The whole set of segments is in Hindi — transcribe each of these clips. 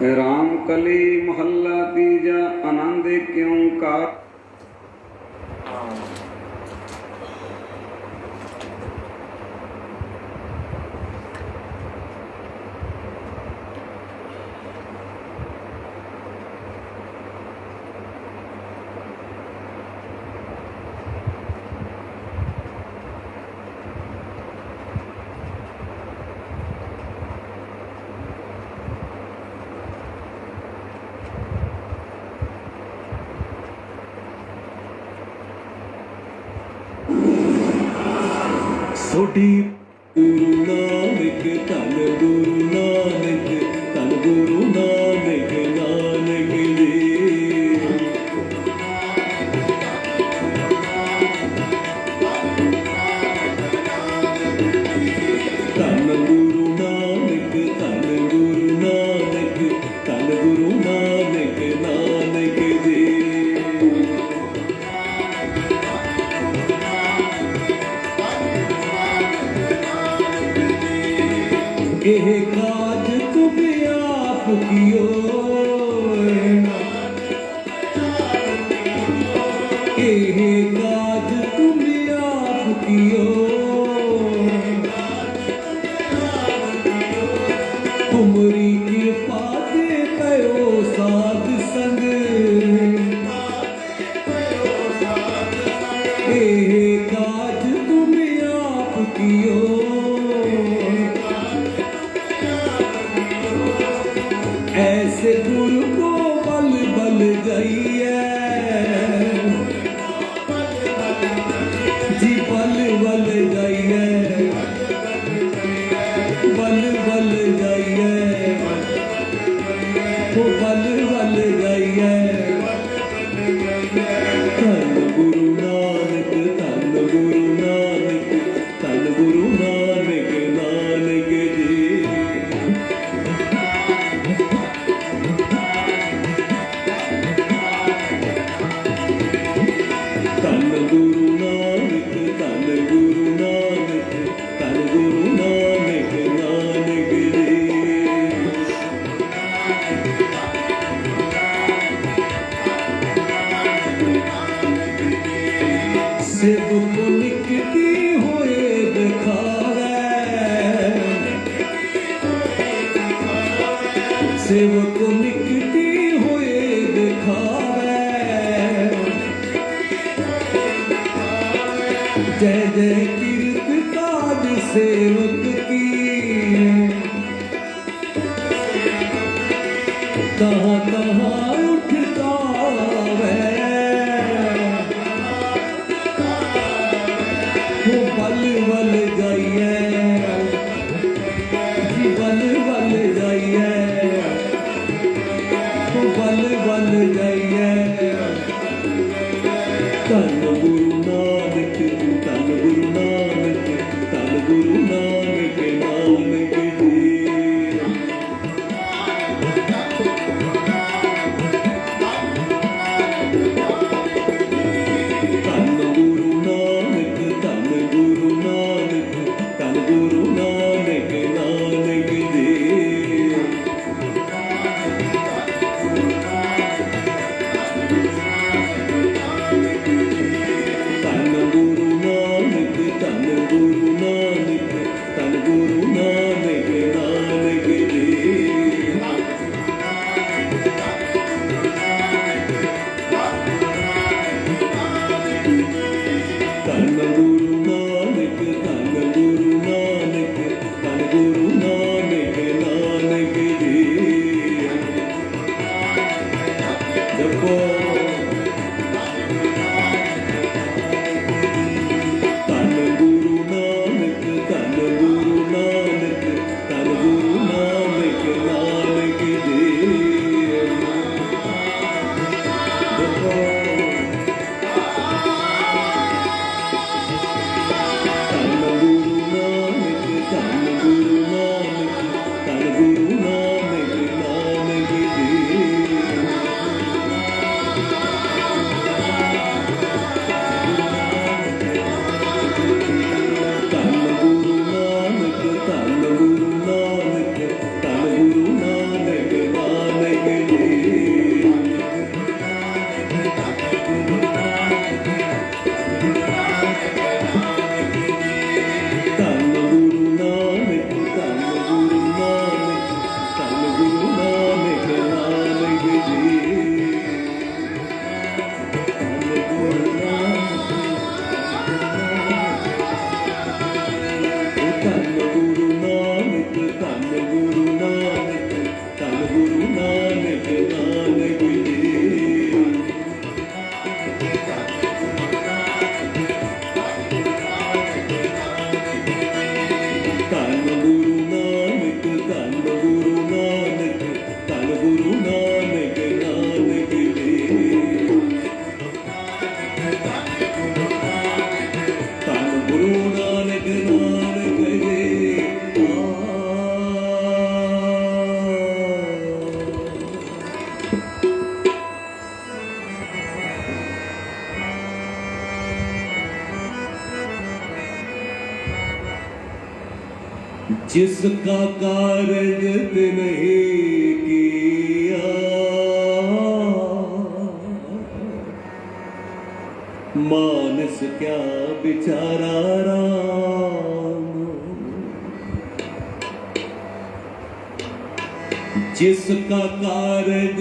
राम कली मोहल्ला तीजा आनंद क्यों का। सोडी गुरु नानक धन गुरु नानक धन गुरु नानक नानक जी। धन गुरु नानक धन गुरु नानक धन गुरु नानक नानक जी। एह काज तुम आप कियो, एह काज तुम आप कियो, तुमरी कृपा दे कयो साध संग। एह काज तुम आप कियो, ऐसे गुरु को बल बल जाइए जी, बल बल जाइए, बल बल जाइए, वो बल बल जाइए। धन गुरु नानक धन गुरु नानक धन गुरु नानक नानक जी। धन गुरु नानक धन गुरु नानक धन गुरु नानक नानक जी। सेवक निकटी होए दिखावे, सेवक निकटी होए दिखावे। जय जय कीर्त काज सेवक की, कहाँ कहाँ उठता वै। वो बल बल जाइए जी, बल बल जाइए, वो बल बल जाइए। धन गुरु नानक धन गुरु नानक धन गुरु नानक नानक जी। धन गुरु नानक धन गुरु नानक जिसका कारज नहीं किया मानस क्या बेचारा राम। जिसका कारज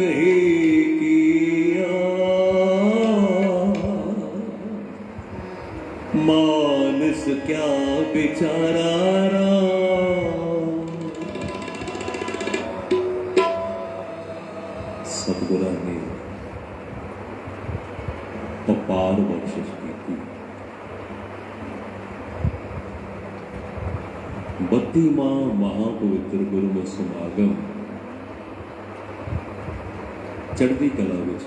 नहीं किया मानस क्या बेचारा राम। सतगुਰਾਂ ने अपार बख्शिश की। 32वां महापवित्र गुरमतਿ समागम चढ़दी कला विच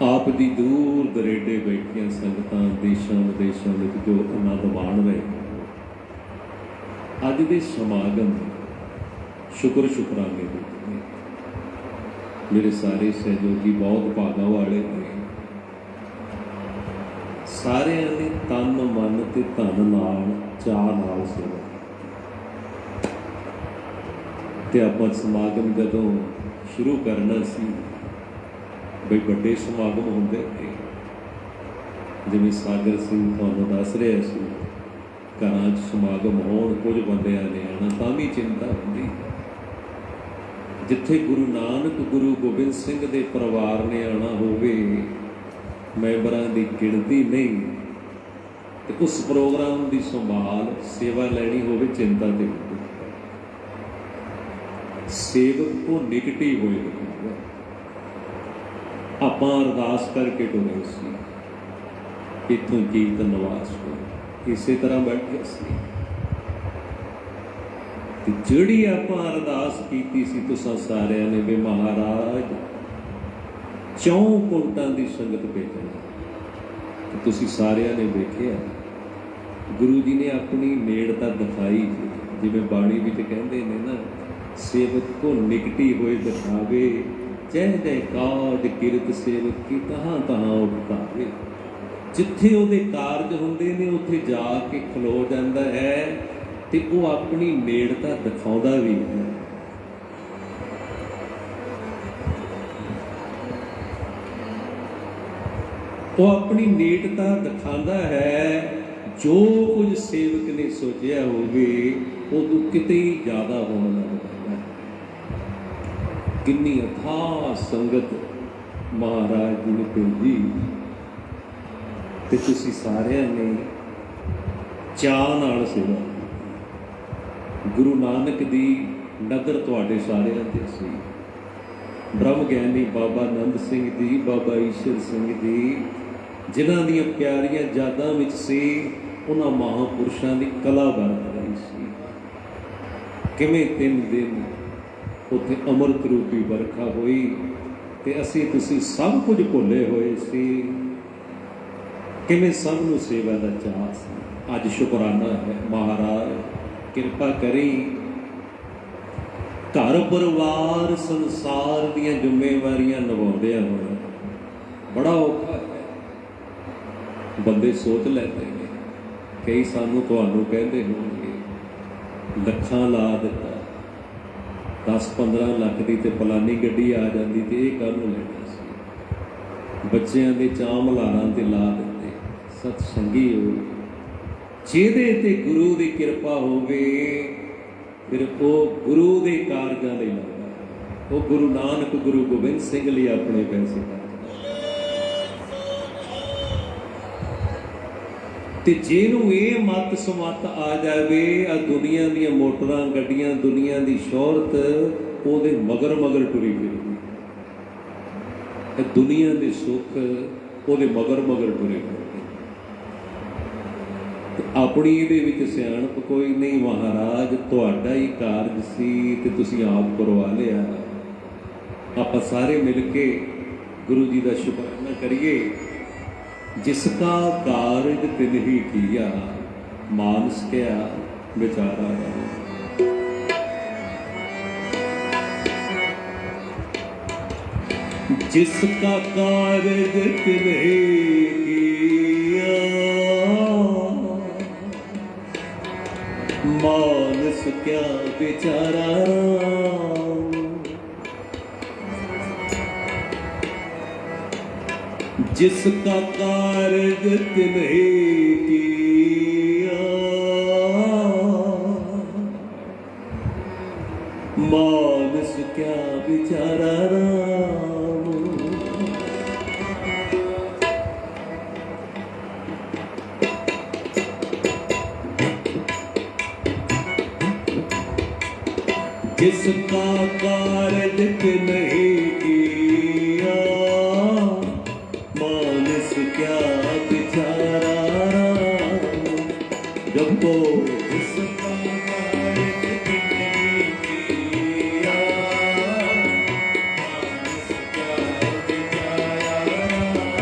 आप दी दूर दरेडे बैठियां संगतां देशां विदेशां विच जो आनंद माण रहे अज दे समागम शुक्र शुकराने ने मेरे सारे सहयोगी बहुत भागा वाले ने सारे ने तन मन ते धन नाल चाह नाल सेवा ते आपां समागम जदों शुरू करना सी बई बड़े समागम होंदे थे जिवें सागर सिंह तुहानूं दस रहा सी घरां 'च समागम होण कुछ बंदियां ने आना तां भी चिंता हुंदी जिथे गुरु नानक गुरु गोबिंद सिंह दे परिवार ने आना होवे मैंबरां दी गिणती नहीं ते उस प्रोग्राम की संभाल सेवा लैनी होवे चिंता ते होवे सेवक को निकटी होए आपां अरदास करके टुरे सी इत्थों कीर्तन नवास हो इसे तरह बैठे सी ते जिहड़ी आपां अरदास कीती सी तुसां सारिआं ने वे महाराज 4 कुंटां दी संगत भेजना ते तुसीं सारिआं ने वेखिआ गुरु जी ने अपनी नेड़ता दिखाई जिवें बाणी विच कहंदे ने ना सेवक को निकटी होए दिखावे जय जयकार किरत सेवक की कहाँ कहाँ उठकावे जिथे उहदे कारज हुंदे ने उत्थे जाके खलो जांदा है ते वो अपनी नेड़ता दिखाउंदा भी है। वो अपनी नेड़ता दिखांदा है जो कुछ सेवक ने सोचिया होवे उदों किते ही ज़्यादा होने लगदा है। किन्नी अथाह संगत महाराज जी ने भेजी ते तुसीं सारिआं ने चाह नाल सेवा गुरु नानक दी नज़र तुहाडे सारिआं ते सी। ब्रह्म ਗਿਆਨੀ बाबा नंद सिंह जी बाबा ईश्वर सिंह जी जिन्हां ਦੀਆਂ प्यारियां यादां विच सी उन्हां महापुरुषां दी कला वरत रही सी। किवें 3 दिन उत्थे अमृत रूपी बरखा हुई ते असीं तुसीं सब कुछ भुले होए सी। किवें सब नूं सेवा दा चाह सी। अज शुकराना है महाराज किरपा करी घर परिवार संसार दीयां जिम्मेवारियां निभाउंदियां होए बड़ा औखा है। बंदे सोच लैंदे ने कई सानूं तुहानूं कहंदे होणगे ਲੱਖਾਂ ਲਾ ਦਿੱਤਾ 10-15 ਲੱਖ ਦੀ ਤੇ ਫਲਾਨੀ ਗੱਡੀ ਆ ਜਾਂਦੀ ਤੇ ਇਹ ਕਾਹਨੂੰ ਲੈਣਾ ਸੀ। ਬੱਚਿਆਂ ਦੇ ਚਾਅ ਮਲ੍ਹਾਰਾਂ ਤੇ ਲਾ ਦਿੱਤੇ। ਸਤ ਸੰਗੀਓ ਜਿਹਦੇ ਤੇ ਗੁਰੂ ਦੀ ਕਿਰਪਾ ਹੋਵੇ ਫਿਰ ਉਹ ਗੁਰੂ ਦੇ ਕਾਰਜਾਂ ਲਈ ਲੱਗਦਾ। ਉਹ ਗੁਰੂ ਨਾਨਕ ਗੁਰੂ ਗੋਬਿੰਦ ਸਿੰਘ ਲਈ ਆਪਣੇ ਪੈਸੇ ਖਰਚਦਾ ਤੇ ਜਿਹਨੂੰ ਇਹ ਮੱਤ ਸਮੱਤ ਆ ਜਾਵੇ ਆ ਦੁਨੀਆ ਦੀਆਂ ਮੋਟਰਾਂ ਗੱਡੀਆਂ ਦੁਨੀਆ ਦੀ ਸ਼ੋਹਰਤ ਉਹਦੇ ਮਗਰ ਮਗਰ ਟੁਰੀ ਫਿਰਦੀ ਇਹ ਦੁਨੀਆ ਦੇ ਸੁੱਖ ਉਹਦੇ ਮਗਰ ਮਗਰ ਟੁਰੇ ਫਿਰਦੇ ਤੇ ਆਪਣੀ ਇਹਦੇ ਵਿੱਚ ਸਿਆਣਪ ਕੋਈ ਨਹੀਂ। ਮਹਾਰਾਜ ਤੁਹਾਡਾ ਹੀ ਕਾਰਜ ਸੀ ਤੇ ਤੁਸੀਂ ਆਪ ਕਰਵਾ ਲਿਆ। ਆਪਾਂ ਸਾਰੇ ਮਿਲ ਕੇ ਗੁਰੂ ਜੀ ਦਾ ਸ਼ੁਕਰਾਨਾ ਕਰੀਏ। जिसका कारज तिन ही किया मानस क्या बेचारा जिसका कारज तिन्हे किया, मानस क्या बेचारा। जिसका कारज तिन्हे किया, मानस क्या बेचारा राम। जिसका कारज तिन्हे किया, मानस क्या बेचारा राम। जपो जिसका कारज तिन्हे किया, मानस क्या बेचारा राम।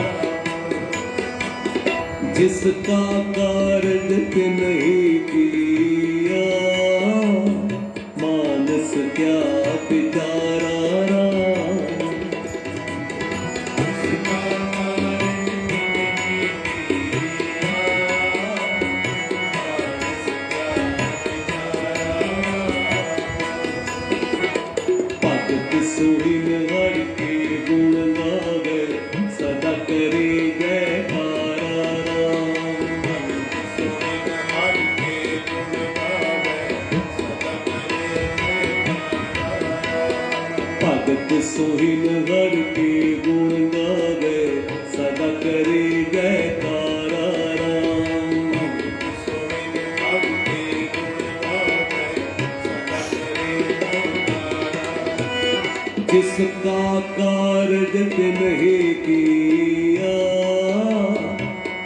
जिसका कारज तिन्हे किया, मानस क्या बेचारा राम। भगत सोहिन हर के गुण गावे, सदा करे जयकारा राम। भगत सोहिन हर के गुण गावे, सदा करे जयकारा राम। जिसका कारज तिन्हे किया,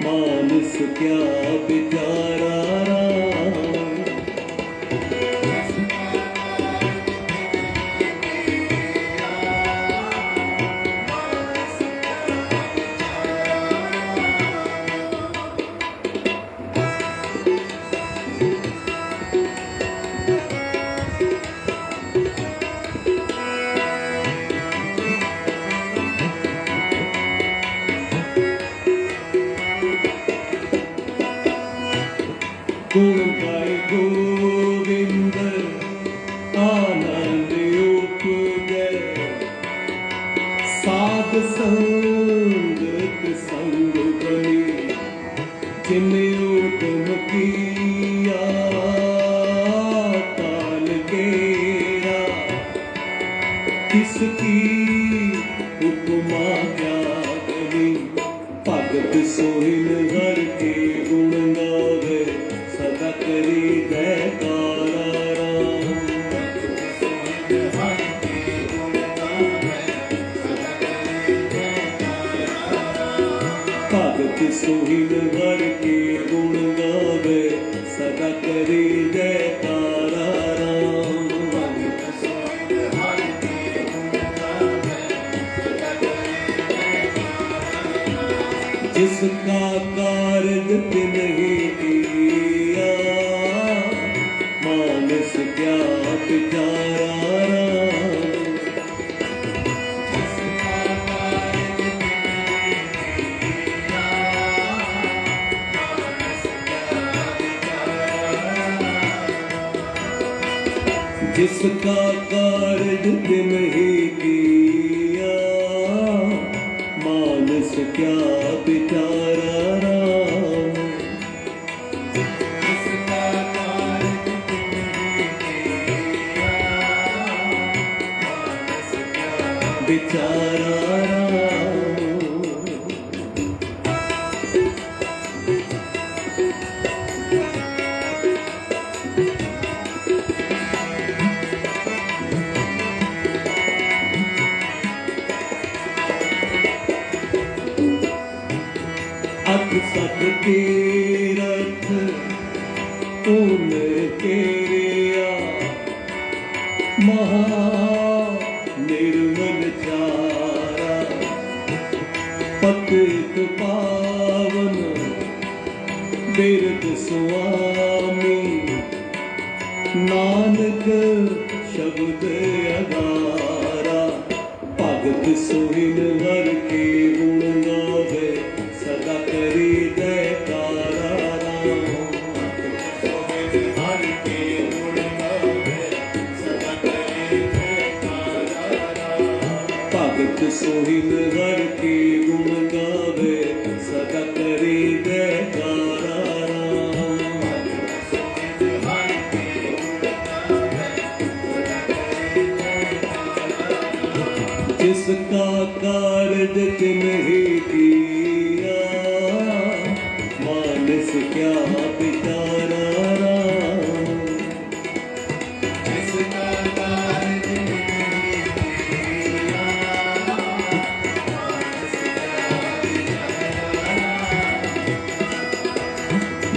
मानस क्या बेचारा राम। गुण गाय गोविंद आनंद उपजै, साध संगत संग बनी, जिन्हें हुक्म किया काल केरा। किसकी उपमा क्या बनी, भगत सोहिन हर के गुण गावे, सदा करी जयकारा राम। भगत सोहिन हर के गुण गावे, सदा करी जयकारा राम। जिसका कारज तिन्हे किया, मानस क्या बेचारा राम। जिसका कारज तिन्हे किया, मानस क्या बेचारा राम। बेचारा राम। अख सत तीरथ ऊन केरिया, महा निर्मल चारा। पतित पावन बिरद स्वामी, नानक शब्द अगारा। भगत सोहिन नित सोहिन हर के गुण गावे सदा करी जयकारा जिसका कार्य तिन्हीं किया मानस क्या बिचारा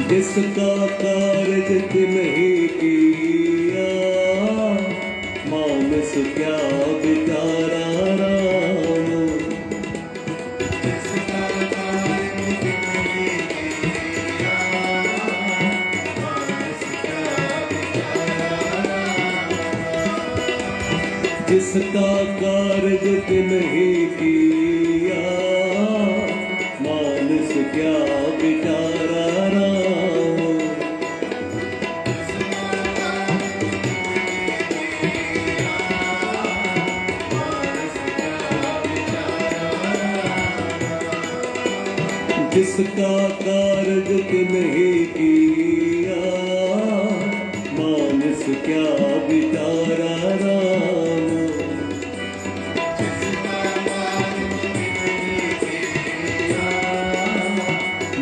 जिसका कार्य तिन्हीं किया मानस क्या बिचारा राम जिसका कार्य तिन्हीं किया मानस क्या बिचारा राम जिसका कार्य नहीं किया मानस क्या बिचारा राम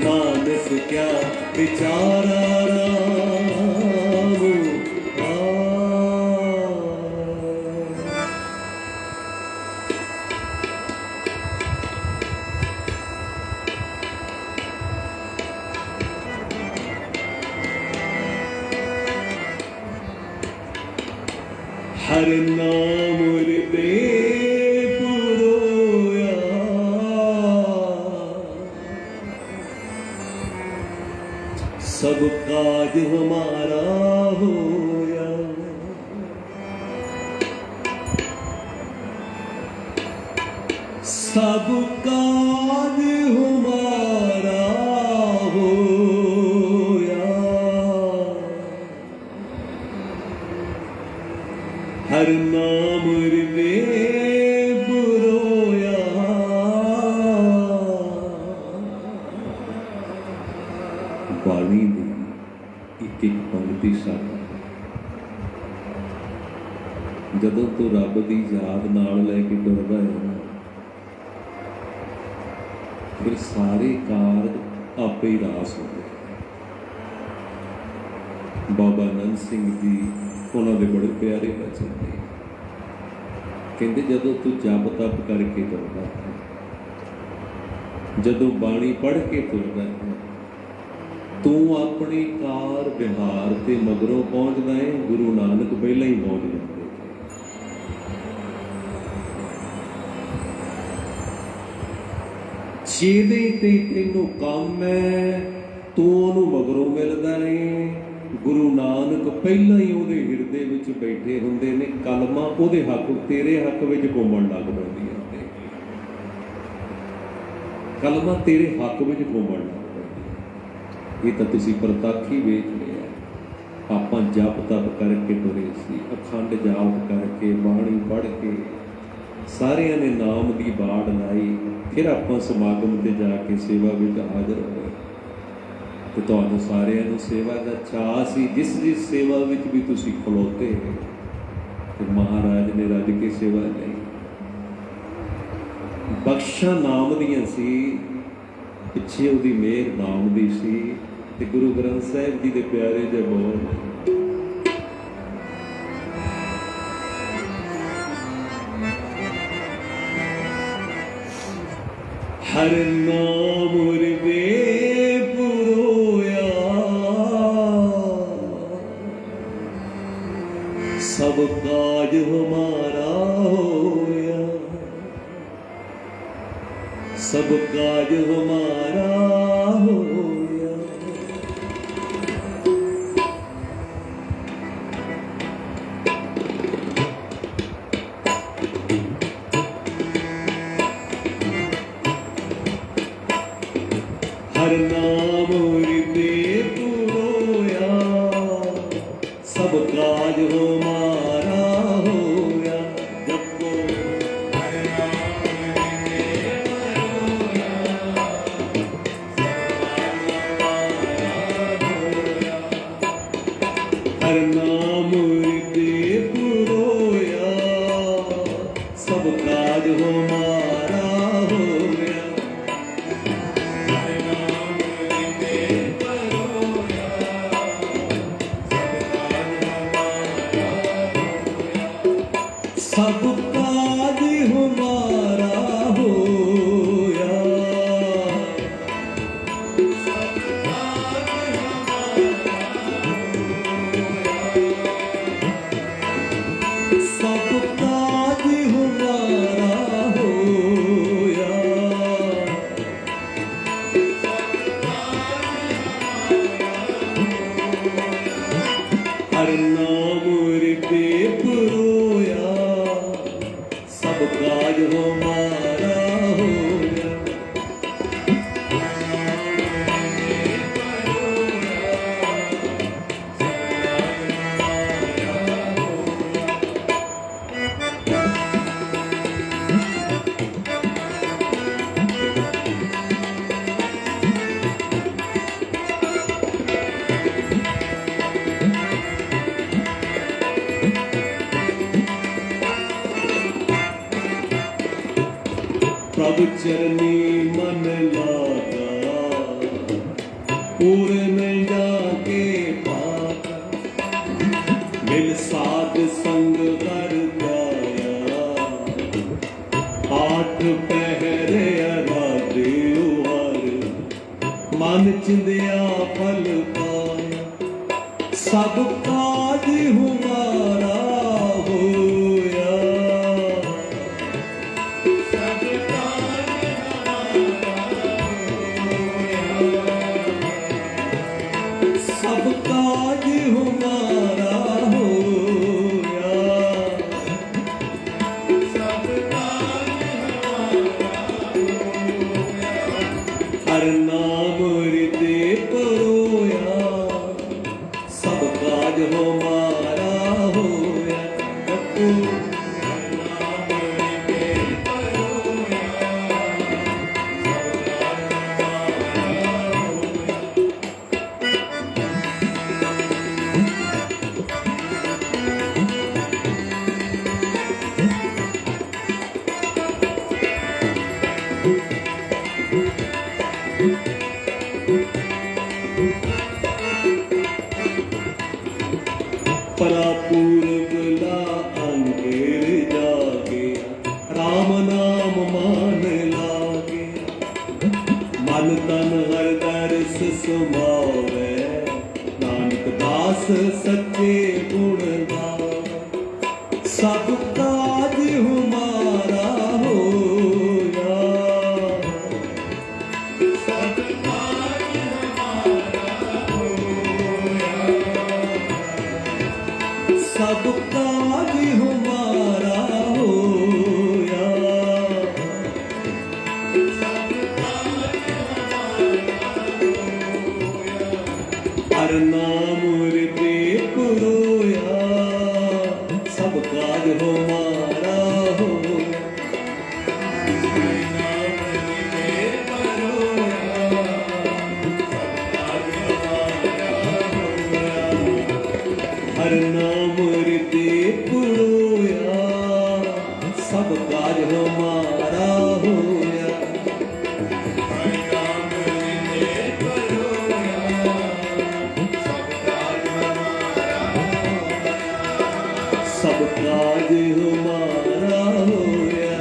मानस क्या बिचारा राम हर नाम रे पुरोया सब काज हमारा होया सब काज हमारा होया हर नाम रे बुरोया बाणी दी एक एक पंक्ति साਡਾ ਜਦੋਂ ਤੂੰ ਰੱਬ ਦੀ ਯਾਦ ਨਾਲ ਲੈ ਕੇ ਤੁਰਦਾ ਹੈ ਨਾ ਫਿਰ ਸਾਰੇ ਕਾਰਜ ਆਪੇ ਹੀ ਰਾਸ ਹੁੰਦੇ ਬਾਬਾ ਨੰਦ ਸਿੰਘ ਜੀ ਉਹਨਾਂ ਦੇ ਬੜੇ ਪਿਆਰੇ ਬਚਨ ਨੇ ਕਹਿੰਦੇ ਜਦੋਂ ਤੂੰ ਜਪ ਤਪ ਕਰਕੇ ਤੁਰਦਾ ਹੈ ਜਦੋਂ ਬਾਣੀ ਪੜ੍ਹ ਕੇ ਤੁਰਦਾ ਹੈ ਤੂੰ ਆਪਣੇ ਕਾਰ ਵਿਹਾਰ ਤੇ ਮਗਰੋਂ ਪਹੁੰਚਦਾ ਹੈ ਗੁਰੂ ਨਾਨਕ ਪਹਿਲਾਂ ਹੀ ਪਹੁੰਚ ਜਾਂਦੇ ਜਿਹਦੇ ਤੇ ਤੈਨੂੰ ਕੰਮ ਹੈ ਤੂੰ ਉਹਨੂੰ ਮਗਰੋਂ ਮਿਲਦਾ ਹੈ ਗੁਰੂ ਨਾਨਕ ਪਹਿਲਾਂ ਹੀ ਉਹਦੇ ਹਿਰਦੇ ਵਿੱਚ ਬੈਠੇ ਹੁੰਦੇ ਨੇ ਕਲਮਾਂ ਉਹਦੇ ਹੱਕ ਤੇਰੇ ਹੱਕ ਵਿੱਚ ਘੁੰਮਣ ਲੱਗ ਪੈਂਦੀਆਂ ਨੇ ਕਲਮਾਂ ਤੇਰੇ ਹੱਕ ਵਿੱਚ ਘੁੰਮਣ ਲੱਗ ਪੈਂਦੀਆਂ ਇਹ ਤਾਂ ਤੁਸੀਂ ਪ੍ਰਤੱਖ ਹੀ ਵੇਖ ਲਿਆ ਆਪਾਂ ਜਪ ਤਪ ਕਰਕੇ ਤੁਰੇ ਸੀ ਅਖੰਡ ਜਾਪ ਕਰਕੇ ਬਾਣੀ ਪੜ੍ਹ ਕੇ ਸਾਰਿਆਂ ਨੇ ਨਾਮ ਦੀ ਬਾੜ ਲਾਈ ਫਿਰ ਆਪਾਂ ਸਮਾਗਮ ਤੇ ਜਾ ਕੇ ਸੇਵਾ ਵਿੱਚ ਹਾਜ਼ਰ ਹੋਏ ਤੇ ਤੁਹਾਨੂੰ ਸਾਰਿਆਂ ਨੂੰ ਸੇਵਾ ਦਾ ਚਾਅ ਸੀ ਜਿਸ ਸੇਵਾ ਵਿੱਚ ਵੀ ਤੁਸੀਂ ਖਲੋਤੇ ਤੇ ਮਹਾਰਾਜ ਨੇ ਰੱਜ ਕੇ ਸੇਵਾ ਲਈ ਬਖਸ਼ਾਂ ਨਾਮ ਦੀਆਂ ਸੀ ਪਿੱਛੇ ਉਹਦੀ ਮਿਹਰ ਨਾਮ ਦੀ ਸੀ ਤੇ ਗੁਰੂ ਗ੍ਰੰਥ ਸਾਹਿਬ ਜੀ ਦੇ ਪਿਆਰੇ ਜਿਹੇ ਬੋਲ हर नाम रे पुरोया सब काज हमारा होया सब काज हमारा होया हर नाम हृदय पुरोया सब काज हमारा होया जपो हर नाम सब काज हमारा होया। सब काज हमारा होया। सब काज हमारा होया। हर नाम हृदय परोया। सब काज हमारा होया। प्रभु चरनी मन लागा। पूरे में जाके पाता। मिल साध संग कर गाया। आठ पहरे आराधे हर। मन चिंदिया फल पाया। सब काज हमारा होया। सब काज हमारा होया। हर नाम हृदय परोया। सब काज हमारा होया। परा पूर्व ला अंधेर जागे। राम नाम मान लागे। मन तन हर दर्श सुमावे। नानक दास सच्चे गुण गावे। सब काज हमारा होया। सब काज हमारा होया। सब काज हमारा होया। हर नाम हृदय परोया। सब काज हमारा होया। हर नाम हृदय परोया। सब काज हमारा होया। सब काज हमारा होया।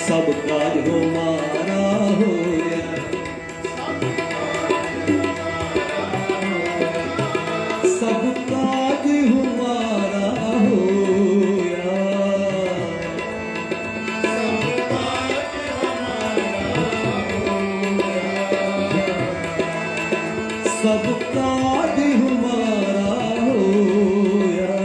सब काज हमारा होया। सब काज हमारा होया। सब काज हमारा होया।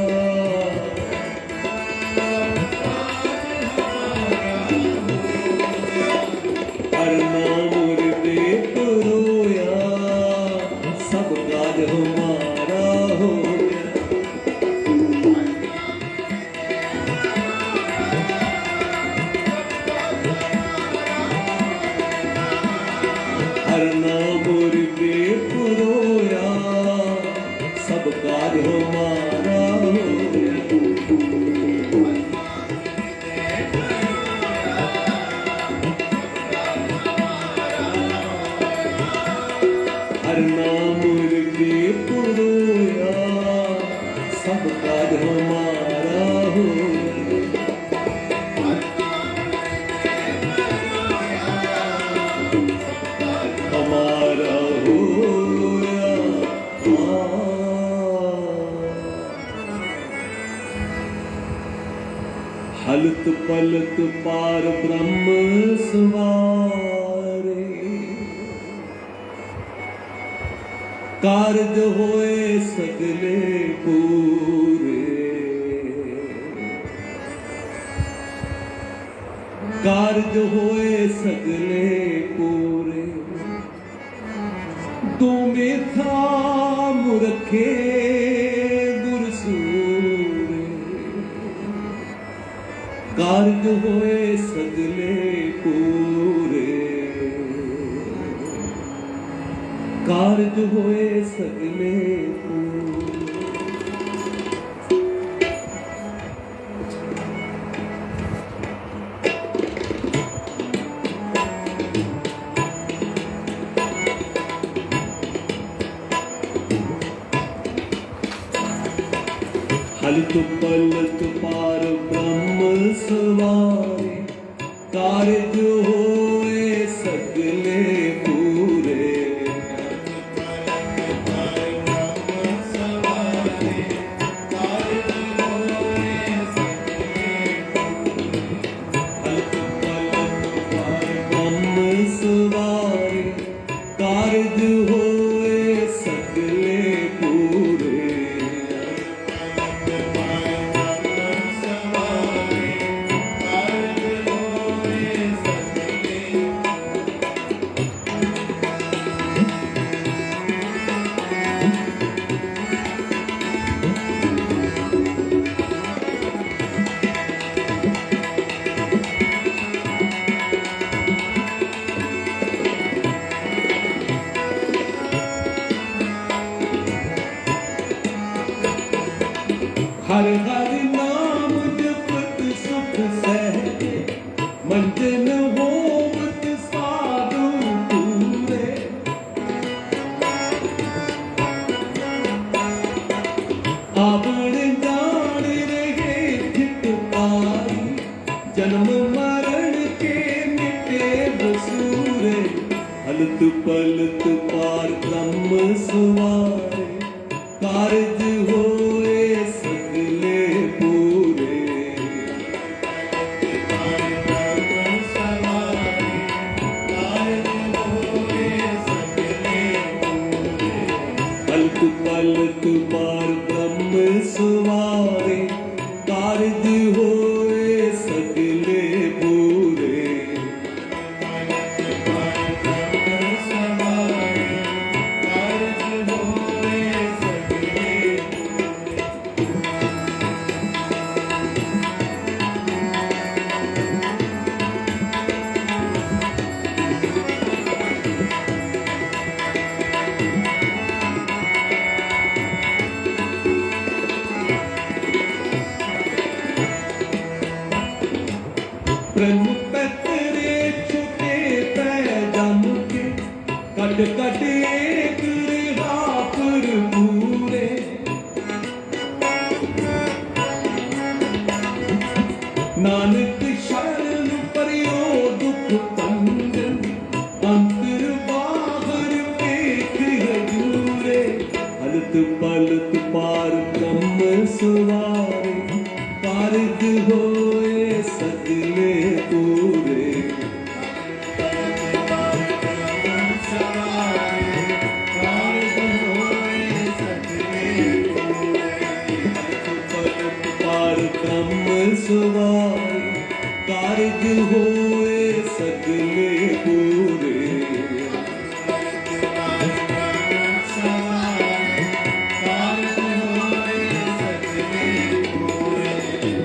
हलत पलत पार ब्रह्म सवारे, कारज होए सगले पूरे, कारज होए सगले पूरे। तुमे थाम रखे गुर सूरे, कारज होए सगले पूरे, कारज होए सगले पूरे। हलत पलत पार ब्रह्म सवारे, कारज होए सगले पूरे। हलत पलत पार ब्रह्म सवारे, कारज होए सगले पूरे। हर हर नाम जपत सुख सहजे, मंजन होवत साधु पूरे। आवण जान रहे थित पाई, जन्म मरण के मिटे बसूरे। हलत पलत पार ब्रह्म सवारे, कारज होए सगले पूरे। हलत पलत पार ब्रह्म सवारे, कारज होए सगले पूरे। ब्रह्म पैतरे छुटे पै जम के, कट कट एक रिहा पर पूरे। नानक शरण परियो दुख पंजन, अंतर बाहर पेख हजूरे। हलत पलत पार ब्रह्म सवारे, कारज होए सगले पूरे। पार ब्रह्म सवारे, कारज होए सगले पूरे।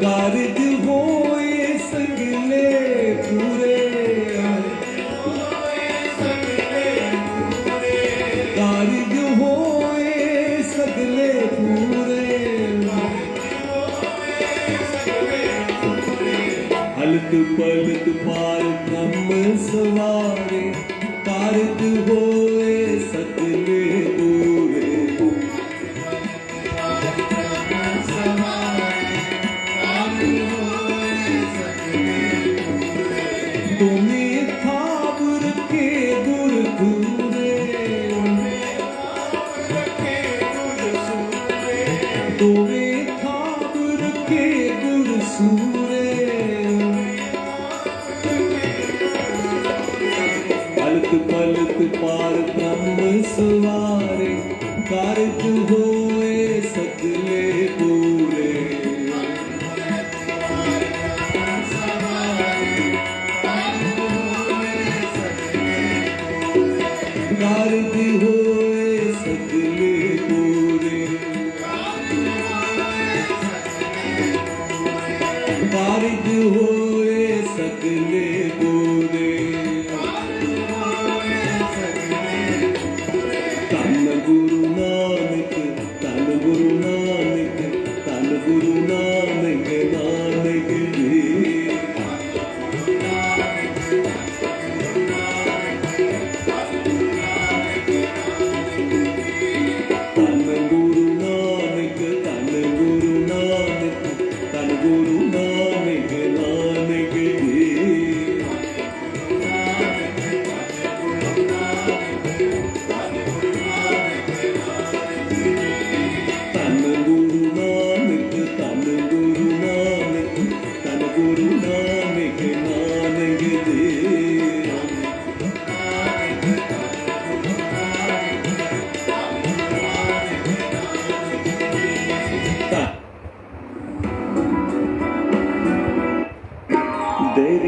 कारज होए सगले पूरे, कारज होए सगले पूरे। हलत पलत पार ब्रह्म सवारे, कारज होए सगले पूरे। तुम्हें थाप रखे गुर सूरे, तुम्हें थाप रखे गुर सूरे।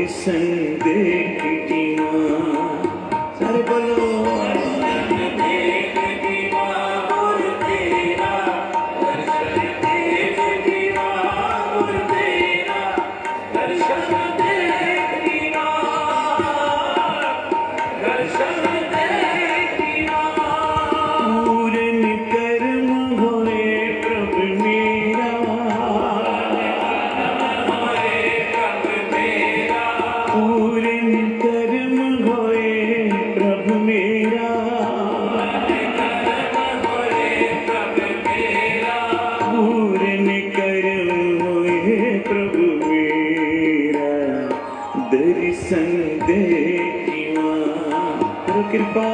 दर्शन देख जीवा। सारे बोलो दर्शन देखिवा। करो कृपा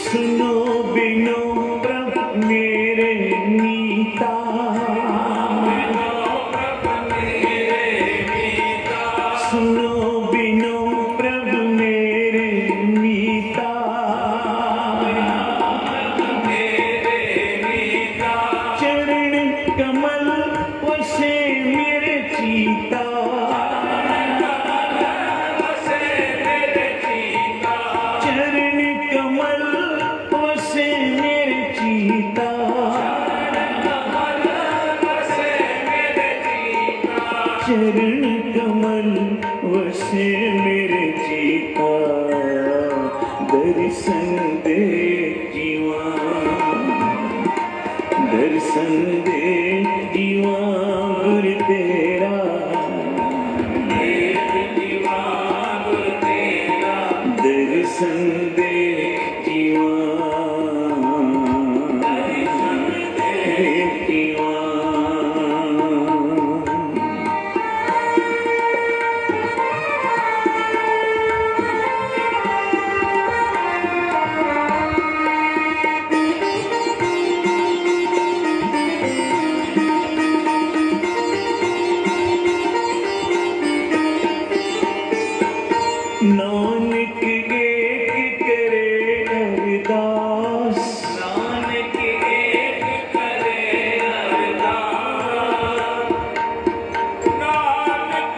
सुनो बिनो प्रभु मेरे मीता। सुनो बिनो प्रभु मेरे मीता। चरण कमल वसे मेरे चीता। चरण कमल वसे मेरे चीता। चरण कमल वसे मेरे चीता। दर्शन दे जीवा। दर्शन दे जीवा गुरु तेरा। दर्शन दे जीवा। जीवा। नानक एक करे अरदास। नानक एक करे अरदास। नानक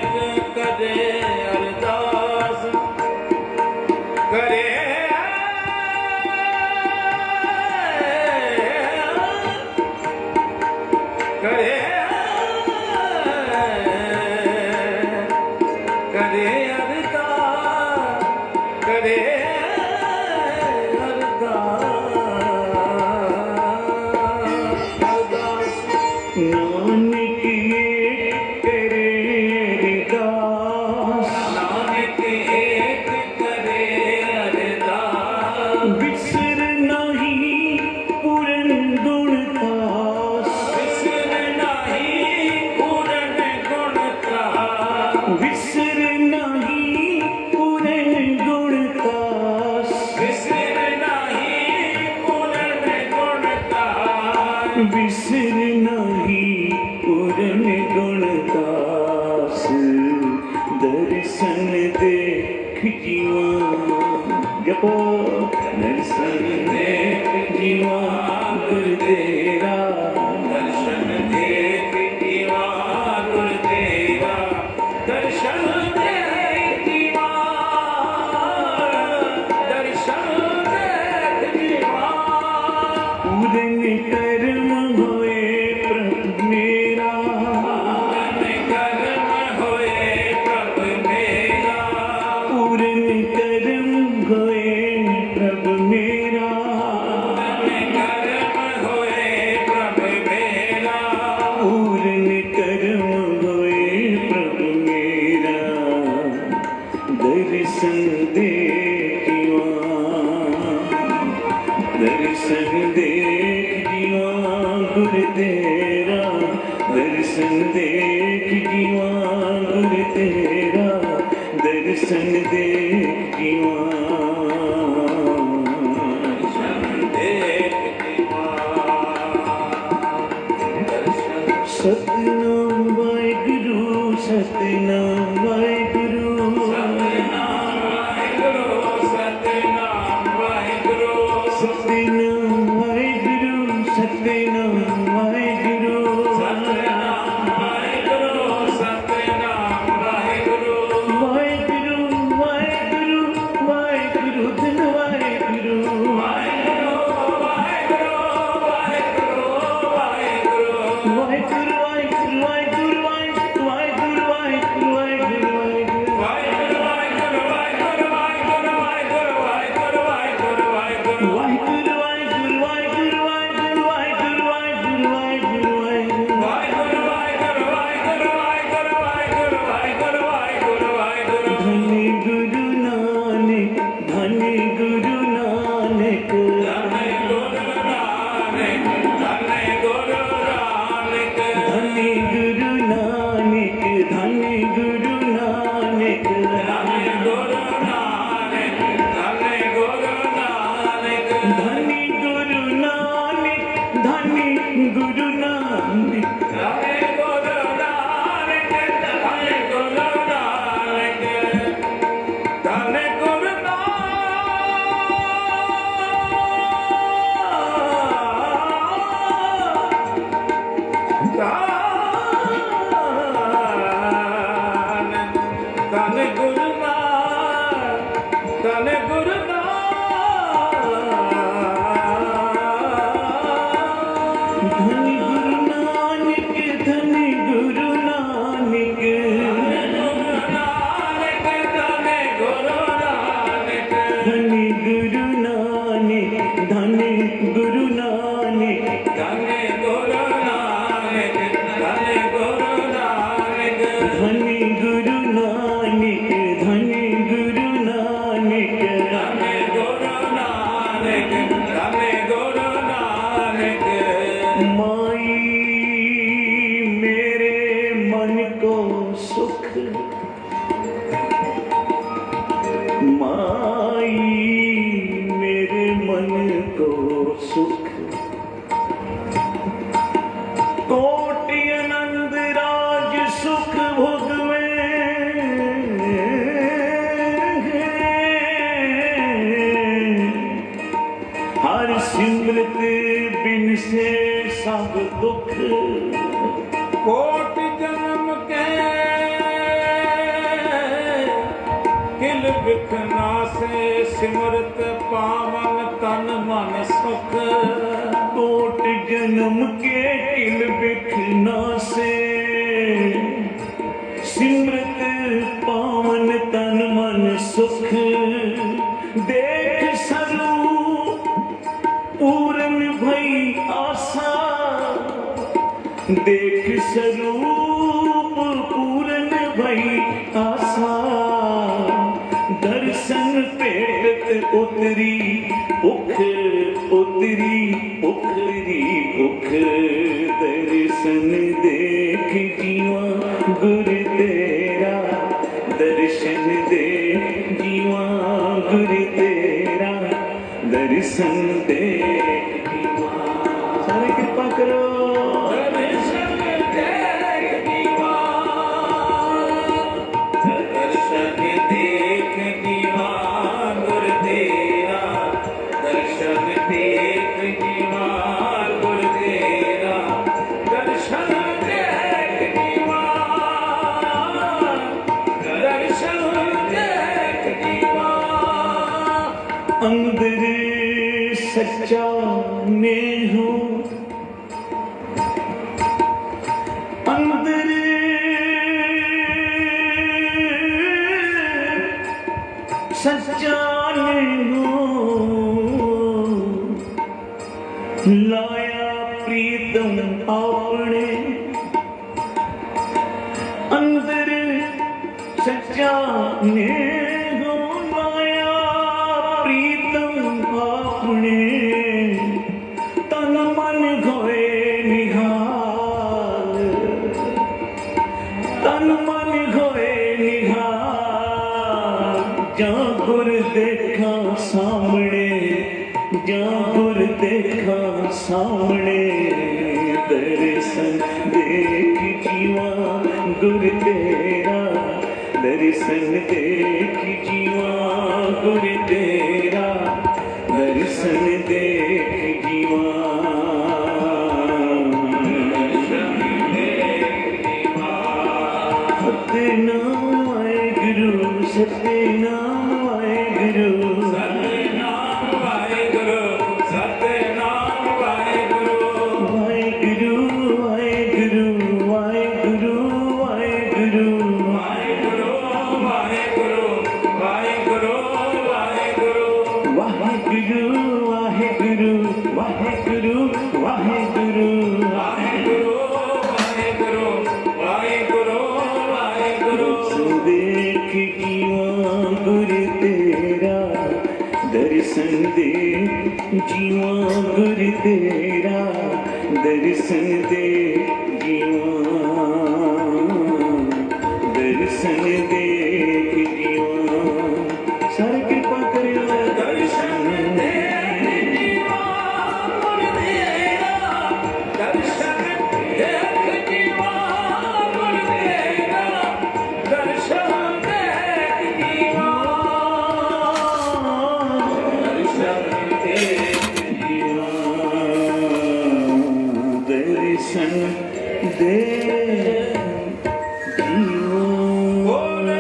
एक करे अरदास। करे करे करे अरदास। करे अरदास। नानक एक करे अरदास। नानक एक करे अरदास। बिसर नहीं पूरन गुण दास। बिसर नहीं पूरन गुण दास। बिसर नहीं पूरन गुण दास। बिसर नहीं पूरन गुण दास। बिसर नहीं पूरन गुण दास। दर्शन देख जीवा। जपो दर्शन देख जीवा गुरु तेरा। दर्शन देख जीवा गुरु तेरा। दर्शन देख जीवा। दर्शन देख जीवा। पूरन कर्म होए प्रभु मेरा। पूरन कर्म होए प्रभु मेरा। पूरन कर्म होए प्रभु मेरा। पूरन कर्म होए प्रभु मेरा। दर्शन देख जीवा गुर तेरा, दर्शन देख जीवा गुर तेरा, दर्शन देख जीवा, दर्शन देख जीवा। सतनाम वाहिगुरु, सतनाम वाहिगुरु, सतनाम वाहिगुरु, सतनाम वाहिगुरु, सतनाम वाहिगुरु, सतनाम वाहिगुरु, सतनाम वाहिगुरु, सतनाम वाहिगुरु, वाहिगुरु वाहिगुरु वाहिगुरु धन वाहिगुरु, वाहिगुरु वाहिगुरु वाहिगुरु वाहिगुरु, वाहिगुरु वाहिगुरु वाहिगुरु वाहिगुरु वाहिगुरु वाहिगुरु धनी गुरु नानक, धनी गुरु नानक, धनी गुरु नानक, धनी गुरु नानक, धनी गुरु नानक, धनी गुरु नानक, धनी गुरु नानक, धनी गुरु नानक, धनी गुरु नानक, धनी गुरु नानक, धनी गुरु नानक, धनी गुरु नानक, धनी गुरु धन गुरु धन गुरु धनी गुरु नानक, धनी गुरु नानक, धनी गुरु नानक, धनी गुरु नानक, धनी गुरु नानक, धनी गुरु नानक, धनी गुरु नानक, धनी गुरु नानक, धनी गुरु नानक, धनी गुरु नानक। माई मेरे मन को सुख, माई मेरे मन को सुख, कोटि आनंद राज सुख भोगवे, हर सिमरत बिन से सब दुख, कोटि जन्म के किल बिखना से सिमरत पावन तन मन सुख, कोट जन्म के किल बिखना से सिमरत पावन तन मन सुख, देख स्वरूप पूरन भई आशा, देख स्वरूप पूरन भई आशा, दर्शन पेट उतरी भुख, उतरी उतरी भुख, दर्शन देख जीवा गुर तेरा, दर्शन देख जीवा गुर तेरा, दर्शन देख जीवा। सारे कृपा करो, दर्शन देख जीवा, दर्शन देख जीवा गुर तेरा, दर्शन देख जीवा गुर तेरा, दर्शन देख जीवा, दर्शन देख जीवा। अंदर सच्चा नेह हो, अंदर सच्चा नेह हो, लाया प्रीतम आपने, अंदर सच्चा नेह हो, लाया प्रीतम आपने, जा गुर देखा सामने दर्शन देख जीवा गुर तेरा दर्शन देख जीवा गुर तेरा दर्शन देख जीवा सतनाम वाहेगुरु सतनाम वाहेगुरु सतनाम वाहेगुरु सतनाम वाहेगुरु वाहेगुरु वाहेगुरु वाहेगुरु वाहेगुरु वाहेगुरु वाहेगुरु वाहेगुरु वाहेगुरु वाहेगुरु वाहेगुरु वाहेगुरु वाहेगुरु वाहेगुरु वाहेगुरु वाहेगुरु वाहेगुरु देख जीवा गुर तेरा दर्शन दे जीवा गुर तेरा दर्शन दे जीवा दर्शन दे जीवा सारे कृपा करियो दर्शन दे जीवा गुर तेरा दर्शन देख जीवा गुर तेरा दर्शन देख जीवा दर्शन देख जीवा दर्शन दे बोले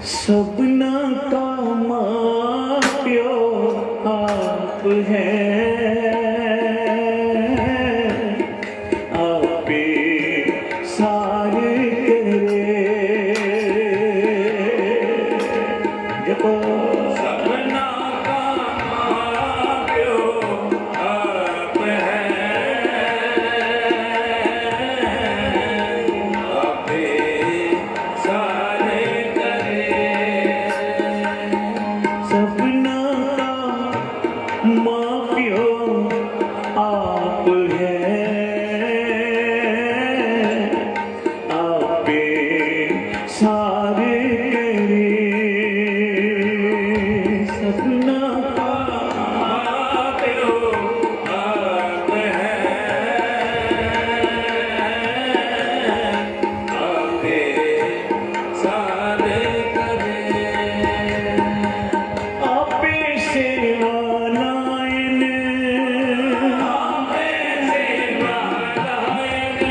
सबना का मां प्यो आप है आपे सारे करे जपो सपना का प्यो आप है आपे सारे करे सबना का मां प्यो आप है आपे सारे करे सबना का प्यो आप है आपे सारे करे आपे सेवा नायन आपे सेवा लायन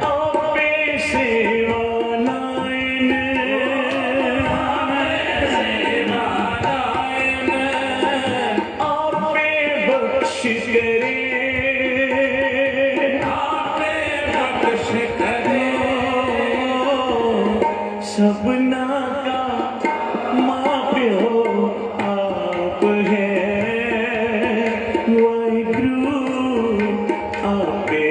आपे सेवा नायन आपे बख्श करे सबना का मां प्यो आप है वाहिगुरु आपे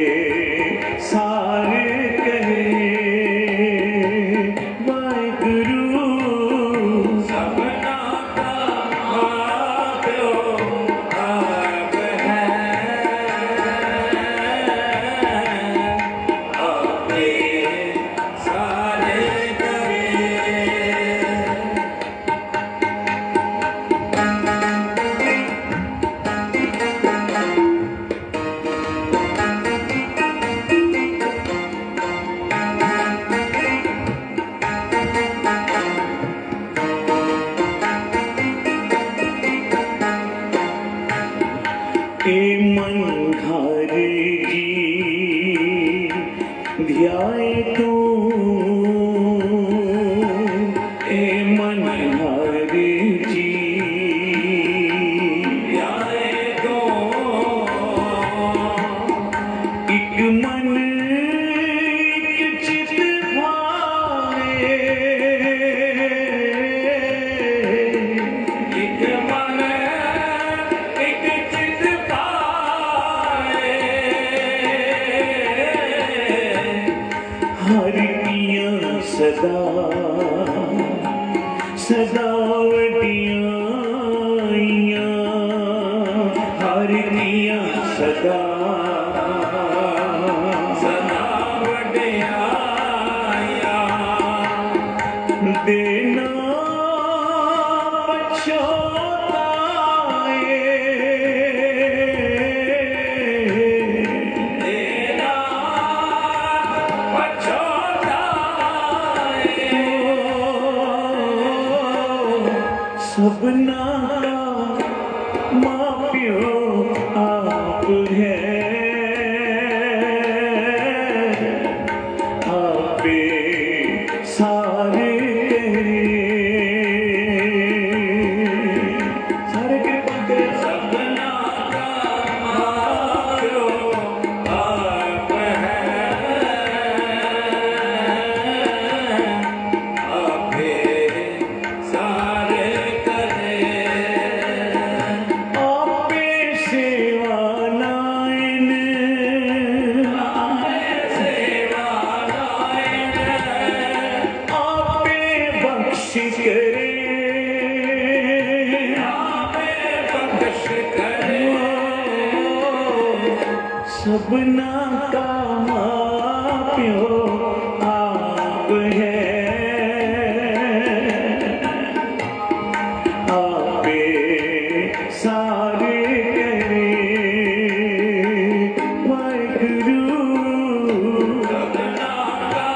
सारे करे वाहिगुरु मन हरि जी ध्याए तू मन हरि जी एक मन एक चित भावे हर पिया सदा सदावटियाँ हर पिया सदा सपना का प्यो आप है, आपे सारे करे वाहिगुरु। सपना का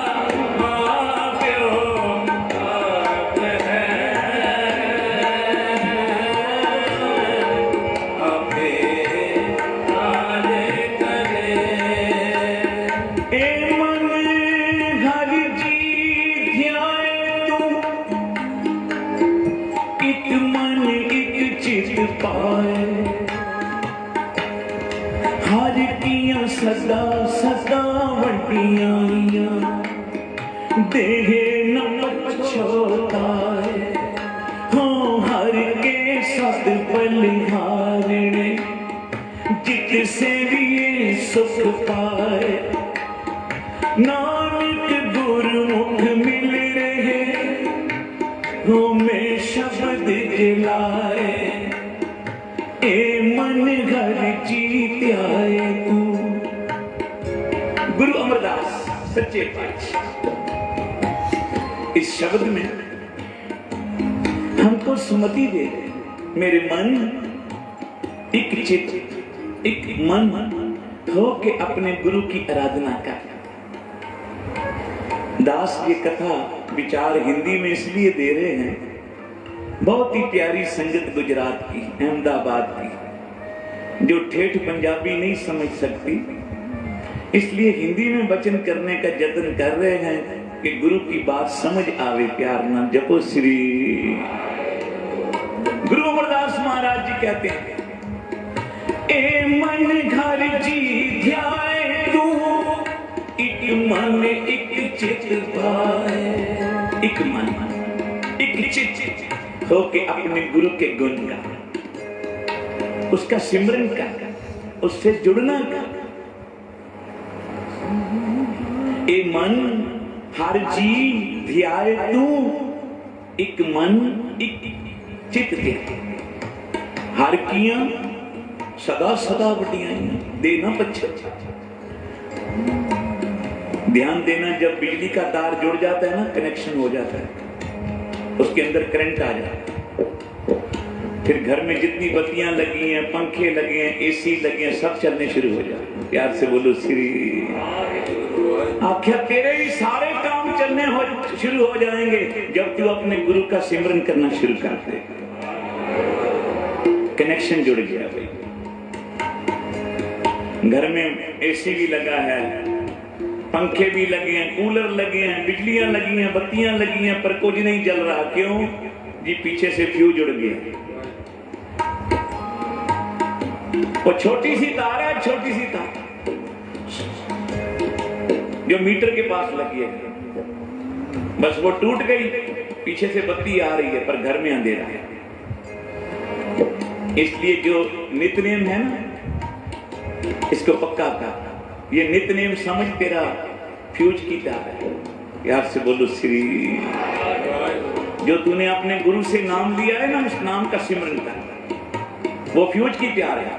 प्यो आप है, आपे सारे करे। ए मन हरि जी ध्याए तू, एक मन एक चित पाए, हर किया सदा सदा वटियाइया, देहे न पछोताए। हो हर के सत बलिहारणे, जित से भी ये सुख पाए। नानक गुरमुख मिल रहे, हो में शब्द दिलाए। ए मन घर जीत आए तू। गुरु अमरदास सच्चे पातशाह इस शब्द में हमको सुमति दे रहे, मेरे मन एक चित्त एक मन हो के अपने गुरु की आराधना कर। दास ये कथा विचार हिंदी में इसलिए दे रहे हैं, बहुत ही प्यारी संगत गुजरात की, अहमदाबाद की, जो ठेठ पंजाबी नहीं समझ सकती, इसलिए हिंदी में वचन करने का जतन कर रहे हैं कि गुरु की बात समझ आवे। प्यार ना जपो श्री। गुरु अमरदास महाराज जी कहते हैं, ए मन घर जी ध्याए तू, एक मन एक चित पाए। एक मन एक चित हो के अपने गुरु के गुण का, उसका सिमरन कर, उससे जुड़ना कर। ए मन हर जी ध्याए तू, एक मन एक चित दे, हर किया सदा सदा बटियाइयां, देना पच्छे। ध्यान देना, जब बिजली का तार जुड़ जाता है ना, कनेक्शन हो जाता है, उसके अंदर करंट आ जाता है, फिर घर में जितनी बत्तियां लगी हैं, पंखे लगे हैं, एसी लगे हैं, सब चलने शुरू हो जाते हैं। प्यार से बोलो श्री। आख्या तेरे ही सारे काम चलने शुरू हो जाएंगे जब तू अपने गुरु का सिमरन करना शुरू कर दे। कनेक्शन जुड़ गया भाई। घर में एसी भी लगा है, पंखे भी लगे हैं, कूलर लगे हैं, बिजलियां लगी हैं, बत्तियां लगी हैं, पर कुछ नहीं जल रहा। क्यों जी? पीछे से फ्यूज जुड़ गया। वो छोटी सी तार है, छोटी सी तार जो मीटर के पास लगी है, बस वो टूट गई, पीछे से बत्ती आ रही है, पर घर में अंधेरा है। इसलिए जो नित्यनेम है ना, इसको पक्का कर। ये नित्यनेम समझ, तेरा फ्यूज की तार है। यार से बोलो श्री। जो तूने अपने गुरु से नाम लिया है ना, उस नाम का सिमरन कर, वो फ्यूज की प्यार है।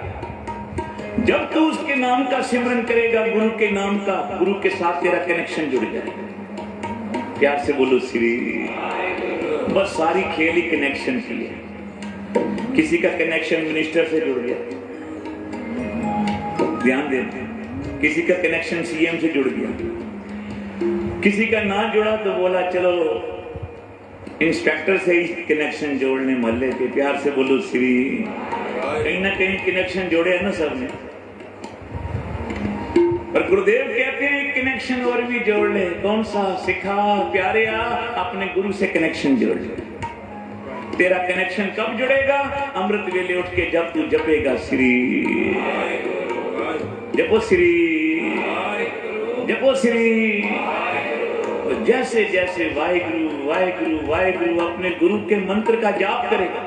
जब तू उसके नाम का सिमरन करेगा, गुरु के नाम का, गुरु के साथ तेरा कनेक्शन जुड़ जाएगा। प्यार से बोलो श्री। बस सारी खेल ही कनेक्शन की है। किसी का कनेक्शन मिनिस्टर से जुड़ गया, ध्यान देना, किसी का कनेक्शन सीएम से जुड़ गया, किसी का ना जुड़ा तो बोला चलो इंस्पेक्टर से ही कनेक्शन जोड़ने मोहल्ले के। प्यार से बोलो श्री। कहीं ना कहीं कनेक्शन जोड़े है ना सबने, पर गुरुदेव कहते हैं कनेक्शन और भी जोड़ ले। कौन सा? सिखा प्यारे, अपने गुरु से कनेक्शन जोड़ ले। तेरा कनेक्शन कब जुड़ेगा? अमृत वेले उठ के जब तू जपेगा श्री। जपो श्री, जपो श्री। जैसे जैसे वाहिगुरु वाहिगुरु वाहिगुरु अपने गुरु के मंत्र का जाप करेगा,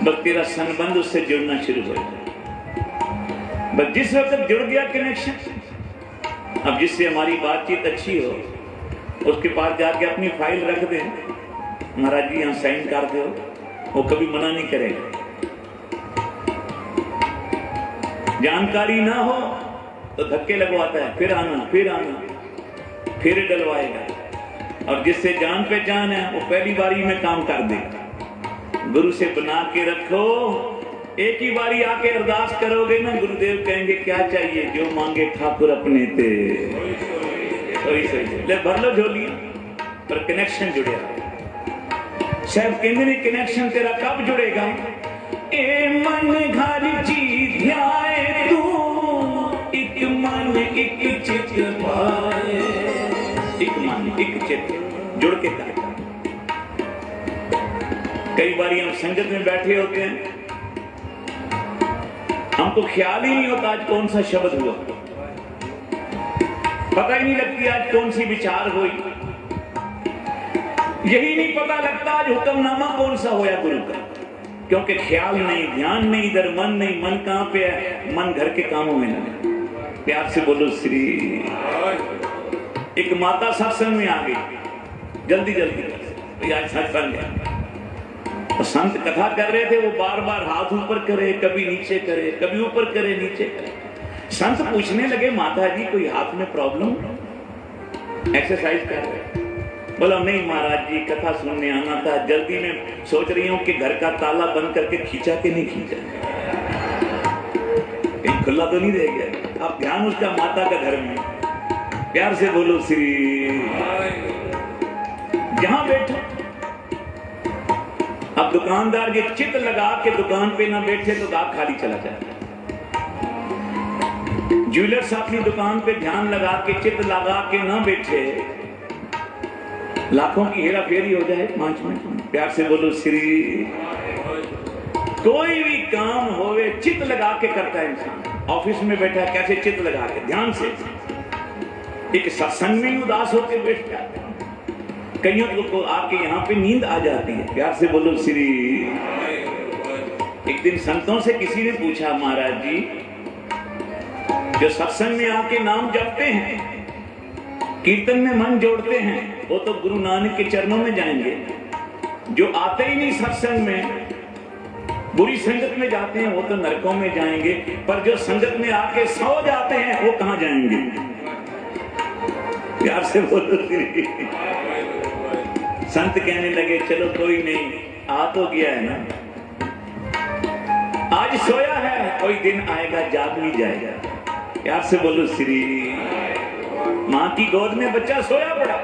बस तेरा संबंध उससे जुड़ना शुरू हो जाएगा। बस जिस वक्त जुड़ गया कनेक्शन, अब जिससे हमारी बातचीत अच्छी हो, उसके पास जाके अपनी फाइल रख दे, महाराज जी यहाँ साइन कर दो, वो कभी मना नहीं करेगा। जानकारी ना हो तो धक्के लगवाता है, फिर आना, फिर डलवाएगा। और जिससे जान पहचान है वो पहली बारी में काम कर देगा। गुरु से बना के रखो, एक ही बारी आके अरदास करोगे ना, गुरुदेव कहेंगे क्या चाहिए, जो मांगे ठाकुर अपने ते। ले भर लो झोली, पर कनेक्शन जुड़े। शायद कहते ने कनेक्शन तेरा कब जुड़ेगा? ए मन घर जी ध्याए तू, एक मन एक चित पाए। एक मन एक चित जुड़ के करता। कई बार हम संगत में बैठे होते हैं, हमको ख्याल ही नहीं होता आज कौन सा शब्द हुआ, पता ही नहीं लगती आज कौन सी विचार हुई, यही नहीं पता लगता आज हुक्मनामा कौन सा होया गुरु का, क्योंकि ख्याल नहीं, ध्यान नहीं, इधर मन नहीं। मन कहां पे है? मन घर के कामों में लगे। प्यार से बोलो श्री। एक माता सत्संग में आ गई, जल्दी आज सत्संग है, तो संत कथा कर रहे थे, वो बार बार हाथ ऊपर करे, कभी नीचे करे, कभी ऊपर करे, नीचे करे। संत पूछने लगे, माता जी कोई हाथ में प्रॉब्लम, एक्सरसाइज कर रहे? बोला नहीं महाराज जी, कथा सुनने आना था, जल्दी में सोच रही हूं कि घर का ताला बंद करके खींचा कि नहीं खींचा, कहीं खुला तो नहीं रह गया। अब ध्यान उसका माता का घर में। प्यार से बोलो श्री। जहां बैठो, अब दुकानदार के चित लगा के दुकान पे ना बैठे तो गाहक खाली चला जाए। ज्वेलर्स अपनी दुकान पे ध्यान लगा के चित लगा के ना बैठे, लाखों की हेरा फेरी हो जाए। पांच। प्यार से बोलो श्री। कोई भी काम होवे चित लगा के करता है इंसान। ऑफिस में बैठा कैसे चित लगा के, ध्यान से। एक सत्संग में उदास होकर बैठ जाते, कईयों को आके यहाँ पे नींद आ जाती है। प्यार से बोलो श्री। एक दिन संतों से किसी ने पूछा, महाराज जी जो सत्संग में आके नाम जपते हैं, कीर्तन में मन जोड़ते हैं, वो तो गुरु नानक के चरणों में जाएंगे। जो आते ही नहीं सत्संग में, बुरी संगत में जाते हैं, वो तो नरकों में जाएंगे। पर जो संगत में आके सो जाते हैं, वो कहां जाएंगे? प्यार से बोलो श्री। संत कहने लगे, चलो कोई नहीं, आ तो गया है ना, आज सोया है, कोई दिन आएगा जाग भी जाएगा। प्यार से बोलो श्री। माँ की गोद में बच्चा सोया पड़ा,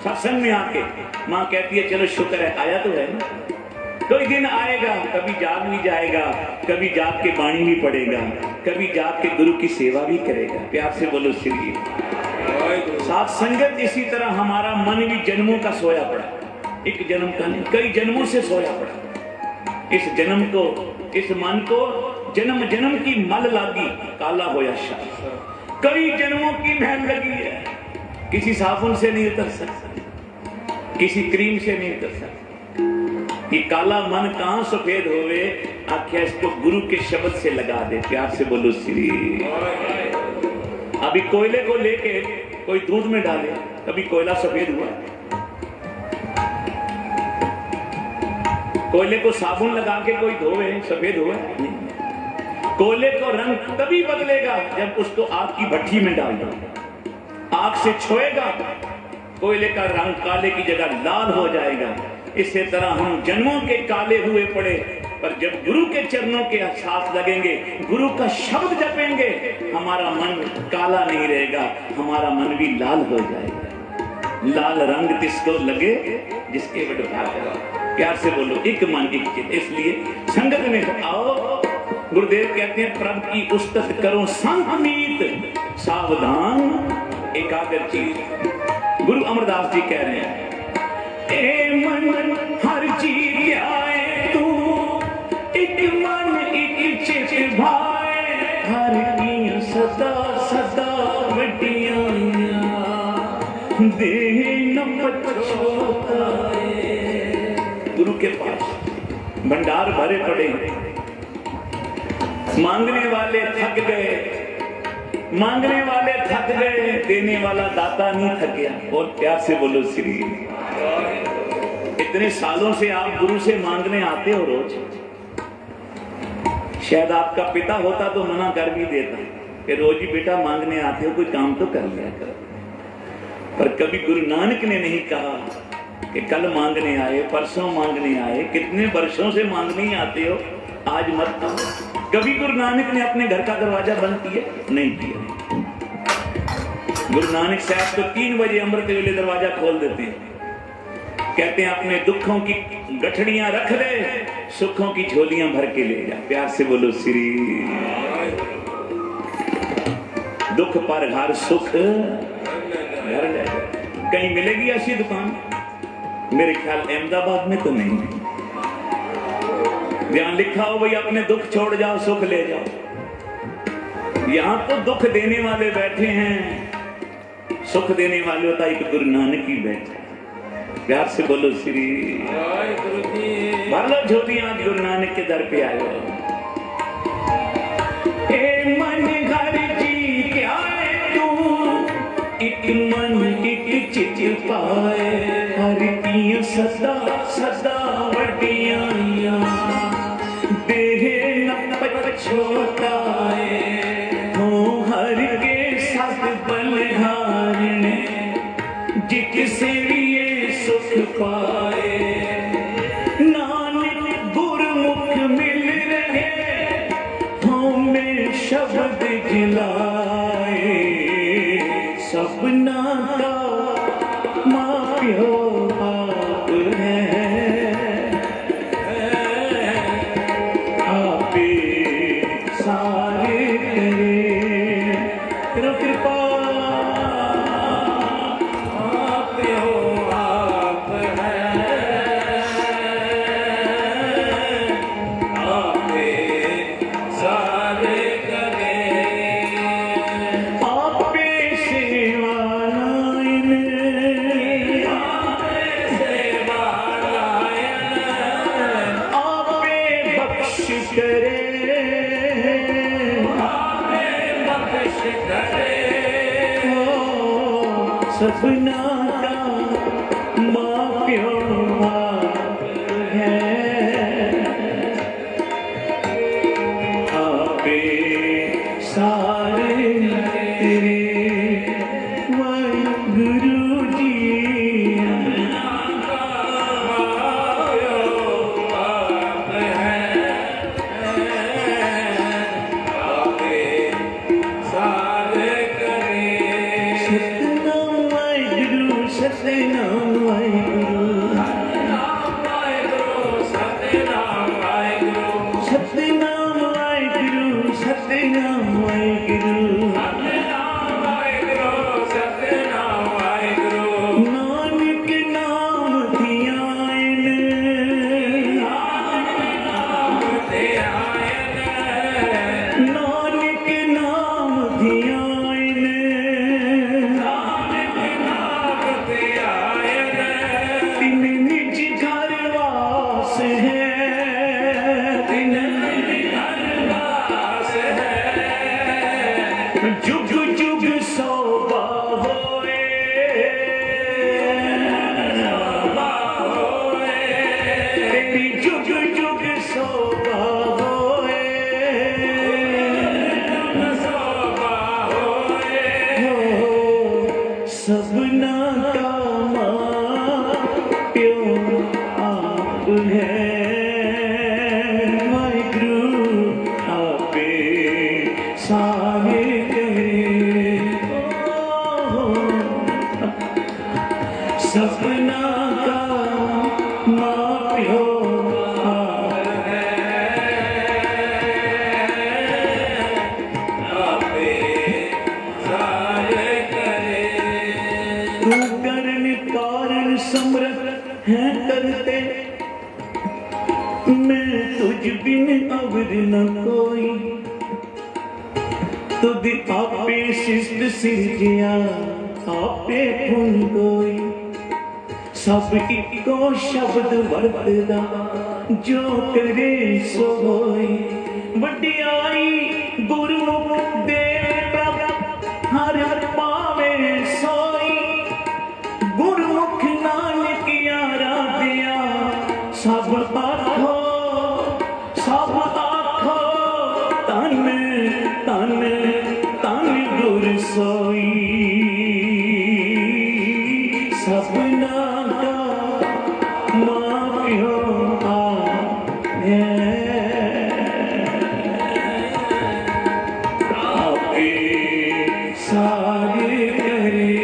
सत्संग में आके माँ कहती है चलो शुक्र है आया तो है ना, कोई दिन आएगा, कभी जाग भी जाएगा, कभी जाग के बाणी भी पढ़ेगा, कभी जाग के गुरु की सेवा भी करेगा। प्यार से बोलो श्री। साथ संगत इसी तरह हमारा मन भी जन्मों का सोया पड़ा, एक जन्म का नहीं, कई जन्मों से सोया पड़ा। इस जन्म को, इस मन को जन्म जन्म की मल लागी, काला होया शाह। कई जन्मों की महल लगी है, किसी साबुन से नहीं उतर सकता, किसी क्रीम से नहीं उतर सकता। ये काला मन कहां सफेद होवे, आख्या इसको गुरु के शब्द से लगा दे। प्यार से बोलो श्री। अभी कोयले को लेके कोई दूध में डाले, कभी कोयला सफेद हुआ? कोयले को साबुन लगा के कोई धोवे, सफेद हुआ? कोयले को रंग तभी बदलेगा जब उसको आग की भट्टी में डाल दो, आग से छुएगा, कोयले का रंग काले की जगह लाल हो जाएगा। इसी तरह हम जन्मों के काले हुए पड़े, पर जब गुरु के चरणों के साथ लगेंगे, गुरु का शब्द जपेंगे, हमारा मन काला नहीं रहेगा, हमारा मन भी लाल हो जाएगा। लाल रंग किसको लगे? जिसके बटुका करो। प्यार से बोलो एक मन एक चित। इसलिए संगत में आओ, गुरुदेव कहते हैं प्रभु की उस्तत करो संग मीत, सावधान एकाग्र चीत। गुरु अमरदास जी कह रहे हैं, ए मन हर चीज आए तू, एक मन एक चित भाए, हर की सदा सदा बटिया दे न पछताए। गुरु के पास भंडार भरे पड़े, मांगने वाले थक गए, मांगने वाले थक गए, देने वाला दाता नहीं थकिया। और प्यार से बोलो श्री। इतने सालों से आप गुरु से मांगने आते हो रोज, शायद आपका पिता होता तो मना कर भी देता। कि रोज ही बेटा मांगने आते हो, कोई काम तो कर लिया करो। पर कभी गुरु नानक ने नहीं कहा कि कल मांगने आए, परसों मांगने आए, कितने वर्षों से मांगने ही आते हो, आज मत आओ। कभी गुरु नानक ने अपने घर का दरवाजा बंद किया? नहीं किया। गुरु नानक साहब तो 3 बजे अमृत वेले दरवाजा खोल देते हैं, कहते हैं अपने दुखों की गठड़ियां रख दे, सुखों की झोलियां भर के ले जा। प्यार से बोलो श्री। दुख पर हर सुख घर ले जा। कहीं मिलेगी ऐसी दुकान? मेरे ख्याल अहमदाबाद में तो नहीं है। जहां लिखा हो भाई अपने दुख छोड़ जाओ, सुख ले जाओ। यहां तो दुख देने वाले बैठे हैं, सुख देने वाले होता एक गुरु नानक ही बैठा। प्यार से बोलो श्री। भर लो झोलियां, गुरु नानक के दर पे आए। ए मन घर जी क्या है तू, एक मन एक चित पाए, हर की सदा सदा वडियां देहे न पछोताए, हो हर के सब बलिहारने, जिसे ये सुख पाए। नानक गुरमुख मिल रहे, हमें शब्द जिलाए, सब नाता माँ प्यो आप है, आपे सारे करे, करो कृपा आप हो, आप है, आपे सारे करे, आपे सेवा लायन, आपे सेवा लायन, आपे बख्श करे, आपे बख्श करे, सपना का माँ प्यो आप है, आपे सारे तेरे वाहिगुरु जी। सतनाम वाहिगुरु, सतनाम वाहिगुरु, सतनाम वाहिगुरु, सतनाम वाहिगुरु, सतनाम वाहिगुरु। नानक नाम धियान, नानक नाम धियान, तिन निज घर वास है, तिन निज घर वास है, जुग जुग शोभा होए, तेरी जुग जुग शोभा होए, सबना का माँ प्यो आप है, वाहिगुरु आपे सारे करे, सपना का माँ प्यो आप है, आपे सारे करे। तू करण कारण समर्थ है करते, मैं तुझ बिन अवर न कोई, तुझ आपे शिष्ट सिरजिया, आपे गुण कोई, सब इको शब्द वरतदा, जो करे सो होई, वडियाई गुरमुख दे प्रभ, हर हर पावे सोई, गुरमुख नानक आराध्या, सब आखो धन धन सोई सपना का माँ प्यो है आपके सारे करे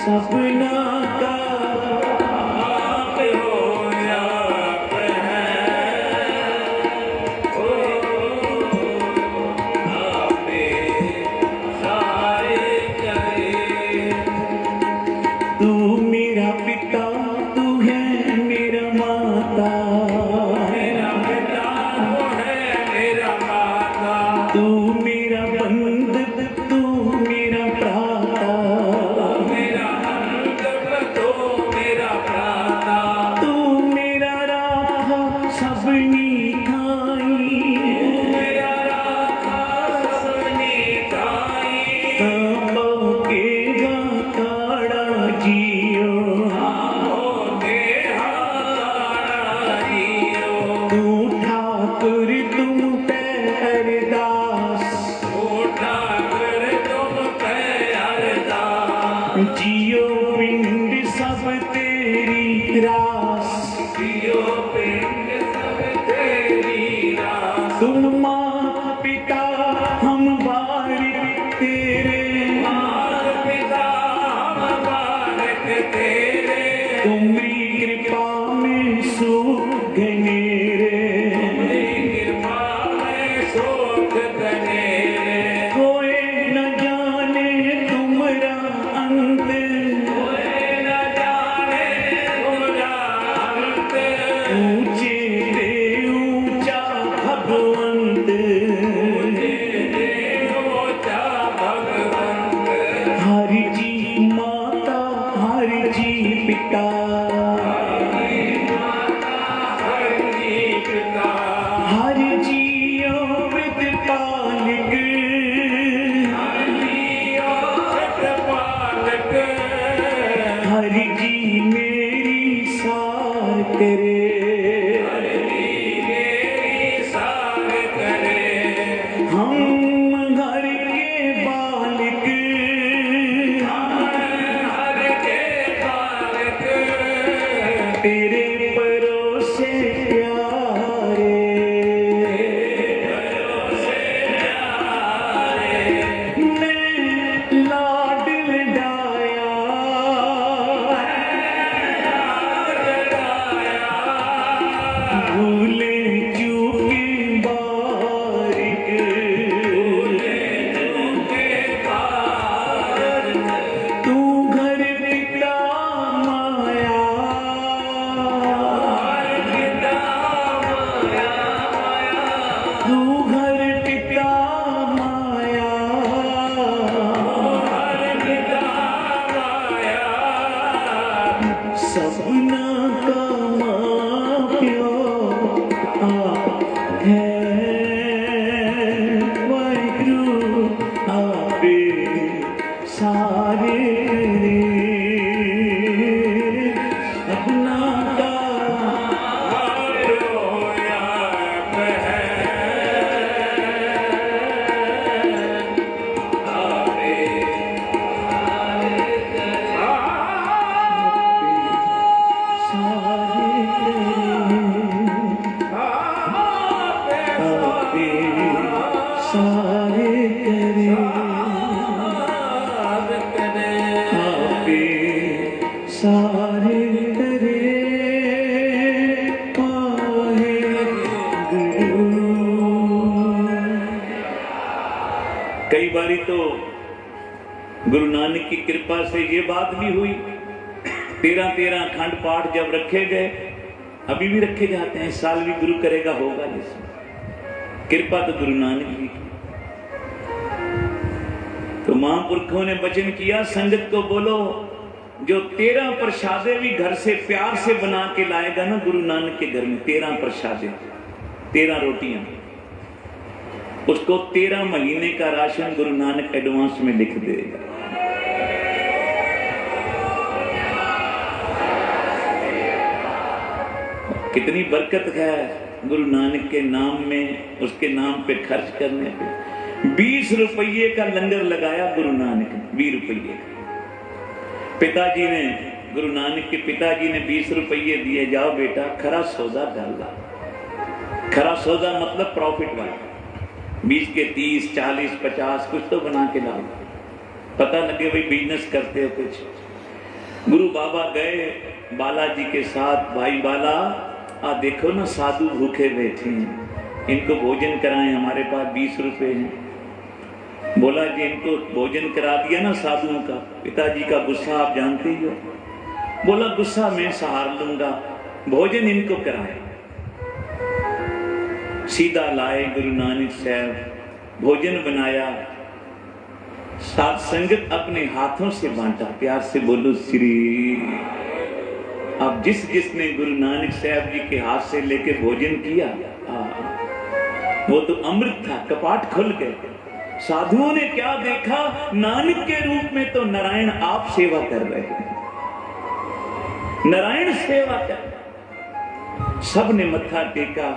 सपना का आप हो या तू मेरा पिता तू है मेरा माता मेरा पिता तू है मेरा माता तू मेरा बंधु तू मेरा भ्राता मेरा बंधु तू मेरा भ्राता तू मेरा राखा सबनी खाई मेरा राखा सबनी खाई जियो पिंड सब तेरी रास जियो पिंड सब तेरी रास तुम माँ पिता हम बारिक तेरे माँ पिता हम बारिक तेरे तुम्हारी कृपा में सुख घनेरे तुम्हारी कृपा में सुख घनेरे कोई न जाने तुम्हारा अंत कोई न जाने तुम्हारा अंत ऊंचे ते ऊंचा भगवंत ऊंचे ते ऊंचा भगवंत हरि जी माता हरि जी पिता हरि जी पिता हरि जी अमृत पालक हरि जी मेरी सार करे हरि जी मेरी सार करे हम घर के बालक हम घर के बालक तेरे परोसे प्यारे मैं लाड लडाया भूले चूके बारिक तू घर पिता माया तू घर पिता माया सपना का माँ प्यो है वाहिगुरु आपे सारे अपना का सारे करे आपे सारे करे पाहे कई बारी तो गुरु नानक की कृपा से ये बात भी हुई 13 अखंड पाठ जब रखे गए अभी भी रखे जाते हैं, इस साल भी गुरु करेगा होगा जिसमें कृपा तो गुरु नानक की। तो महापुरखों ने वचन किया संगत को बोलो जो 13 प्रसादे भी घर से प्यार से बना के लाएगा ना गुरु नानक के घर में 13 प्रसादे 13 रोटियां उसको 13 महीने का राशन गुरु नानक एडवांस में लिख देगा। कितनी बरकत है गुरु नानक के नाम में, उसके नाम पे खर्च करने पे। 20 रुपये का लंगर लगाया गुरु नानक ने, 20 रुपये का। पिताजी ने, गुरु नानक के पिताजी ने 20 रुपये दिए, जाओ बेटा खरा सौदा डाला। खरा सौदा मतलब प्रॉफिट वाला, 20 के 30, 40, 50 कुछ तो बना के लाओ, पता लगे भाई बिजनेस करते हो कुछ। गुरु बाबा गए बालाजी के साथ, भाई बाला आ देखो ना साधु भूखे बैठे हैं, इनको भोजन कराएं, हमारे पास 20 रुपए हैं। बोला जी इनको भोजन करा दिया ना साधुओं का। पिताजी का गुस्सा आप जानते ही हो। बोला गुस्सा मैं सहार लूंगा, भोजन इनको कराए। सीधा लाए गुरु नानक साहब, भोजन बनाया, साथ संगत अपने हाथों से बांटा। प्यार से बोलो श्री। अब जिसने गुरु नानक साहब जी के हाथ से लेके भोजन किया, वो तो अमृत था, कपाट खुल गए। साधुओं ने क्या देखा, नानक के रूप में तो नारायण आप सेवा कर रहे हैं, नारायण सेवा कर। सब ने मत्था टेका,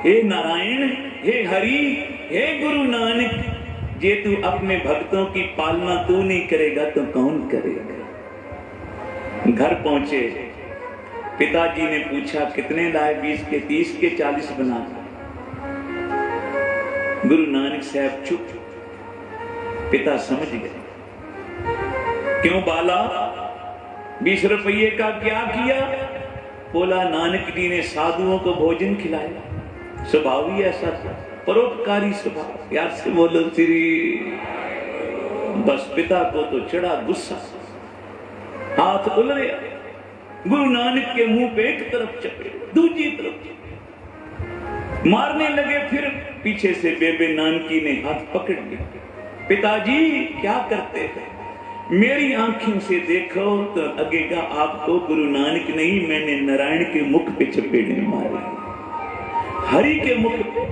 हे नारायण, हे हरि, हे गुरु नानक, जे तू अपने भक्तों की पालना तू नहीं करेगा तो कौन करेगा। घर पहुंचे, पिताजी ने पूछा कितने लाए, 20 के 30 के 40 बना। गुरु नानक साहब चुप। पिता समझ गए, क्यों बाला 20 रुपये का क्या किया। बोला नानक जी ने साधुओं को भोजन खिलाया, स्वभाव ही ऐसा था, परोपकारी स्वभाव। यार से बोलो श्री। बस पिता को तो चढ़ा गुस्सा, हाथ उलरे, गुरु नानक के मुंह पे एक तरफ चपे, दूसरी तरफ मारने लगे। फिर पीछे से बेबे नानकी ने हाथ पकड़ लिया। पिताजी क्या करते हैं, मेरी आंखों से देखो तो लगेगा आपको गुरु नानक नहीं, मैंने नारायण के मुख पे चपेटे मारे, हरि के मुख पे।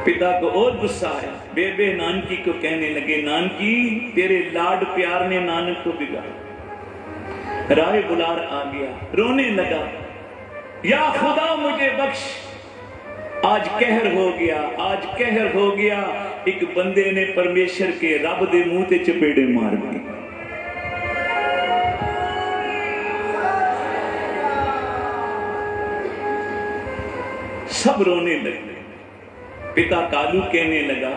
पिता को और गुस्सा आया, बेबे नानकी को कहने लगे, नानकी तेरे लाड प्यार ने नानक को बिगाड़ा। राय बुलार आ गया, रोने लगा, या खुदा मुझे बख्श, आज कहर हो गया, आज कहर हो गया। एक बंदे ने परमेश्वर के रब दे मुंह ते चपेड़े मार दी। सब रोने लगे। पिता कालू कहने लगा,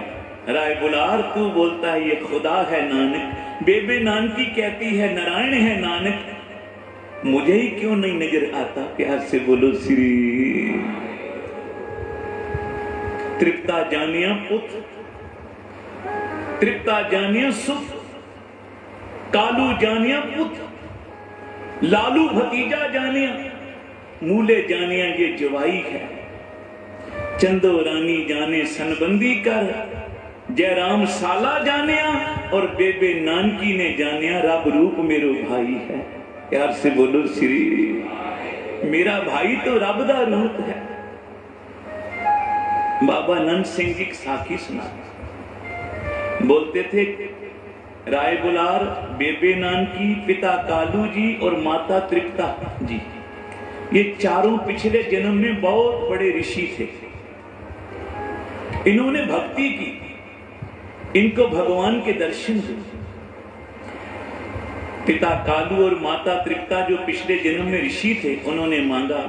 राय बुलार तू बोलता है ये खुदा है नानक, बेबे नानकी कहती है नारायण है नानक, मुझे ही क्यों नहीं नजर आता। प्यार से बोलो श्री। तृप्ता जानिया पुत्र, तृप्ता जानिया सुख, कालू जानिया पुत्र, लालू भतीजा जानिया, मूले जानिया ये जवाई है, चंदो रानी जाने सनबंदी कर, जयराम साला जानिया, और बेबे नानकी ने जानिया रब रूप मेरो भाई है। प्यार से बोलो श्री। मेरा भाई तो रब दा रूप है। बाबा नंद सिंह जी साखी सुना, बोलते थे राय बुलार, बेबे नानकी, पिता कालू जी और माता तृप्ता जी, ये चारों पिछले जन्म में बहुत बड़े ऋषि थे। इन्होंने भक्ति की, इनको भगवान के दर्शन हुए। पिता कालू और माता तृप्ता जो पिछले जन्म में ऋषि थे, उन्होंने मांगा,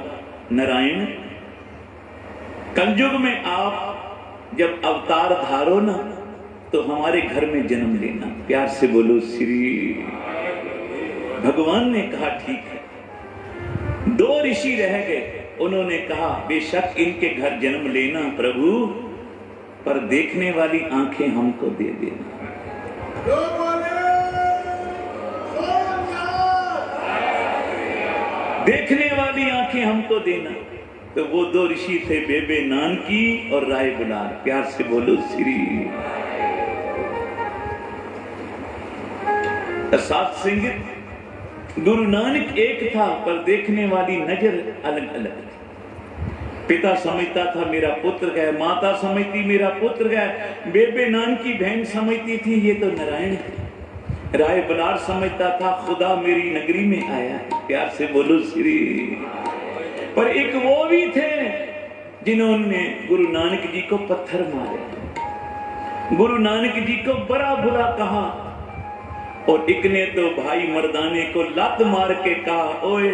नारायण कलयुग में आप जब अवतार धारो ना तो हमारे घर में जन्म लेना। प्यार से बोलो श्री। भगवान ने कहा ठीक है। 2 ऋषि रह गए, उन्होंने कहा बेशक इनके घर जन्म लेना प्रभु, पर देखने वाली आंखें हमको दे देना। देखने वाली आंखें हमको देना। तो वो 2 ऋषि थे, बेबे नानकी और राय बुलार। प्यार से बोलो श्री। सात संगत, गुरु नानक एक था पर देखने वाली नजर अलग अलग थी। पिता समझता था मेरा पुत्र है, माता समझती मेरा पुत्र है, बेबे नानकी बहन समझती थी ये तो नारायण है, राय बुलार समझता था खुदा मेरी नगरी में आया है। प्यार से बोलो श्री। पर एक वो भी थे जिन्होंने गुरु नानक जी को पत्थर मारे, गुरु नानक जी को बड़ा बुरा कहा, और एक ने तो भाई मर्दाने को लात मार के कहा, ओए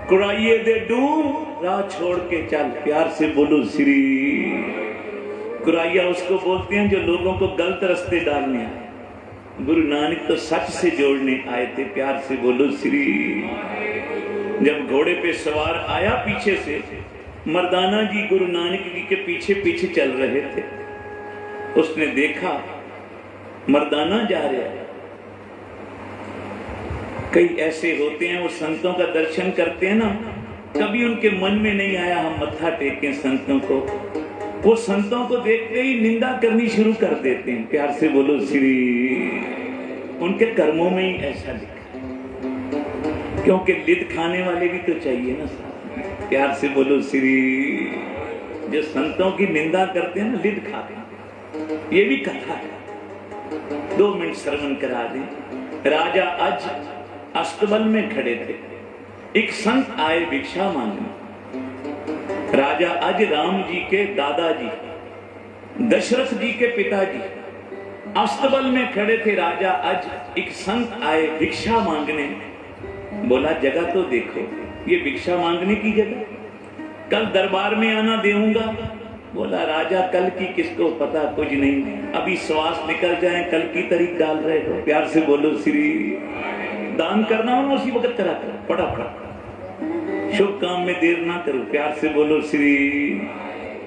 कुराइये दे डूब, राह छोड़ के चल। प्यार से बोलो श्री। कुराइया उसको बोलते हैं जो लोगों को गलत रास्ते डालने आए। गुरु नानक तो सच से जोड़ने आए थे। प्यार से बोलो श्री। जब घोड़े पे सवार आया पीछे से, मर्दाना जी गुरु नानक जी के पीछे पीछे चल रहे थे। उसने देखा मर्दाना जा रहा है। कई ऐसे होते हैं वो संतों का दर्शन करते हैं ना, कभी उनके मन में नहीं आया हम मत्था टेकें संतों को, वो संतों को देखते ही निंदा करनी शुरू कर देते हैं। प्यार से बोलो श्री। उनके कर्मों में ही ऐसा लिखा, क्योंकि लिद खाने वाले भी तो चाहिए ना साथ में। प्यार से बोलो श्री। जो संतों की निंदा करते हैं ना, लिद खाते हैं। ये भी कथा है, 2 मिनट श्रवण करा दें। राजा अज अस्तबल में खड़े थे। एक संत आए भिक्षा मांगने। राजा अज राम जी के दादाजी, दशरथ जी के पिताजी अस्तबल में खड़े थे। राजा अज एक संत आए भिक्षा मांगने। बोला जगह तो देखो, ये भिक्षा मांगने की जगह, कल दरबार में आना देऊंगा। बोला राजा कल की किसको पता, कुछ नहीं, अभी श्वास निकल जाए कल की तारीख डाल रहे हो। प्यार से बोलो श्री। दान करना हो उसी वक्त करा करो, फटाफट, शुभ काम में देर ना करो। प्यार से बोलो श्री।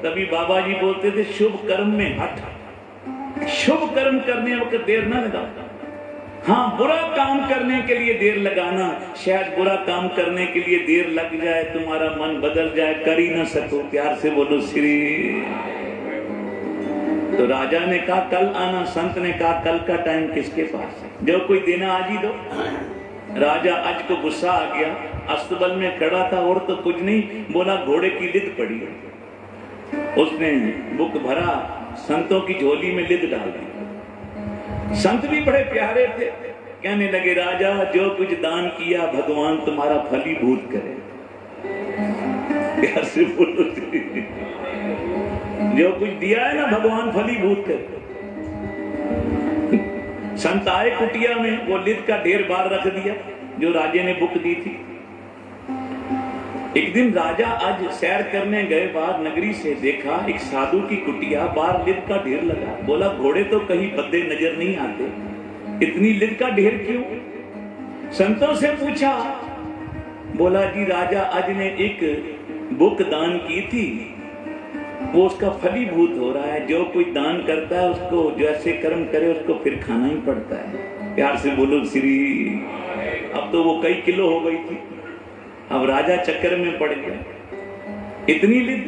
तभी बाबा जी बोलते थे शुभ कर्म में हट, शुभ कर्म करने वक्त देर ना लगाओ। हाँ, बुरा काम करने के लिए देर लगाना, शायद बुरा काम करने के लिए देर लग जाए, तुम्हारा मन बदल जाए, कर ही ना सको। प्यार से बोलो श्री। तो राजा ने कहा कल आना, संत ने कहा कल का टाइम किसके पास है, जो कोई देना आज ही दो। राजा आज को गुस्सा आ गया, अस्तबल में खड़ा था और तो कुछ नहीं, बोला घोड़े की लिद पड़ी है। उसने बुक भरा, संतों की झोली में लिद डाल दी। संत भी बड़े प्यारे थे, कहने लगे राजा जो कुछ दान किया भगवान तुम्हारा फलीभूत करे। प्यार से बोलो, जो कुछ दिया है ना भगवान फलीभूत करे। संत आए कुटिया में, वो लिद का ढेर बार रख दिया जो राजे ने बुक दी थी। एक दिन राजा आज सैर करने गए बाहर नगरी से, देखा एक साधु की कुटिया, बाहर लिद का ढेर लगा। बोला घोड़े तो कहीं बद्दे नजर नहीं आते, इतनी लिद का ढेर क्यों? संतों से पूछा। बोला जी राजा आज ने एक बुक दान की थी, वो उसका फलीभूत हो रहा है। जो कोई दान करता है उसको जैसे कर्म करे उसको फिर खाना ही पड़ता है। प्यार से बोलो श्री। अब तो वो कई किलो हो गई थी, अब राजा चक्कर में पड़ गया। इतनी लिद?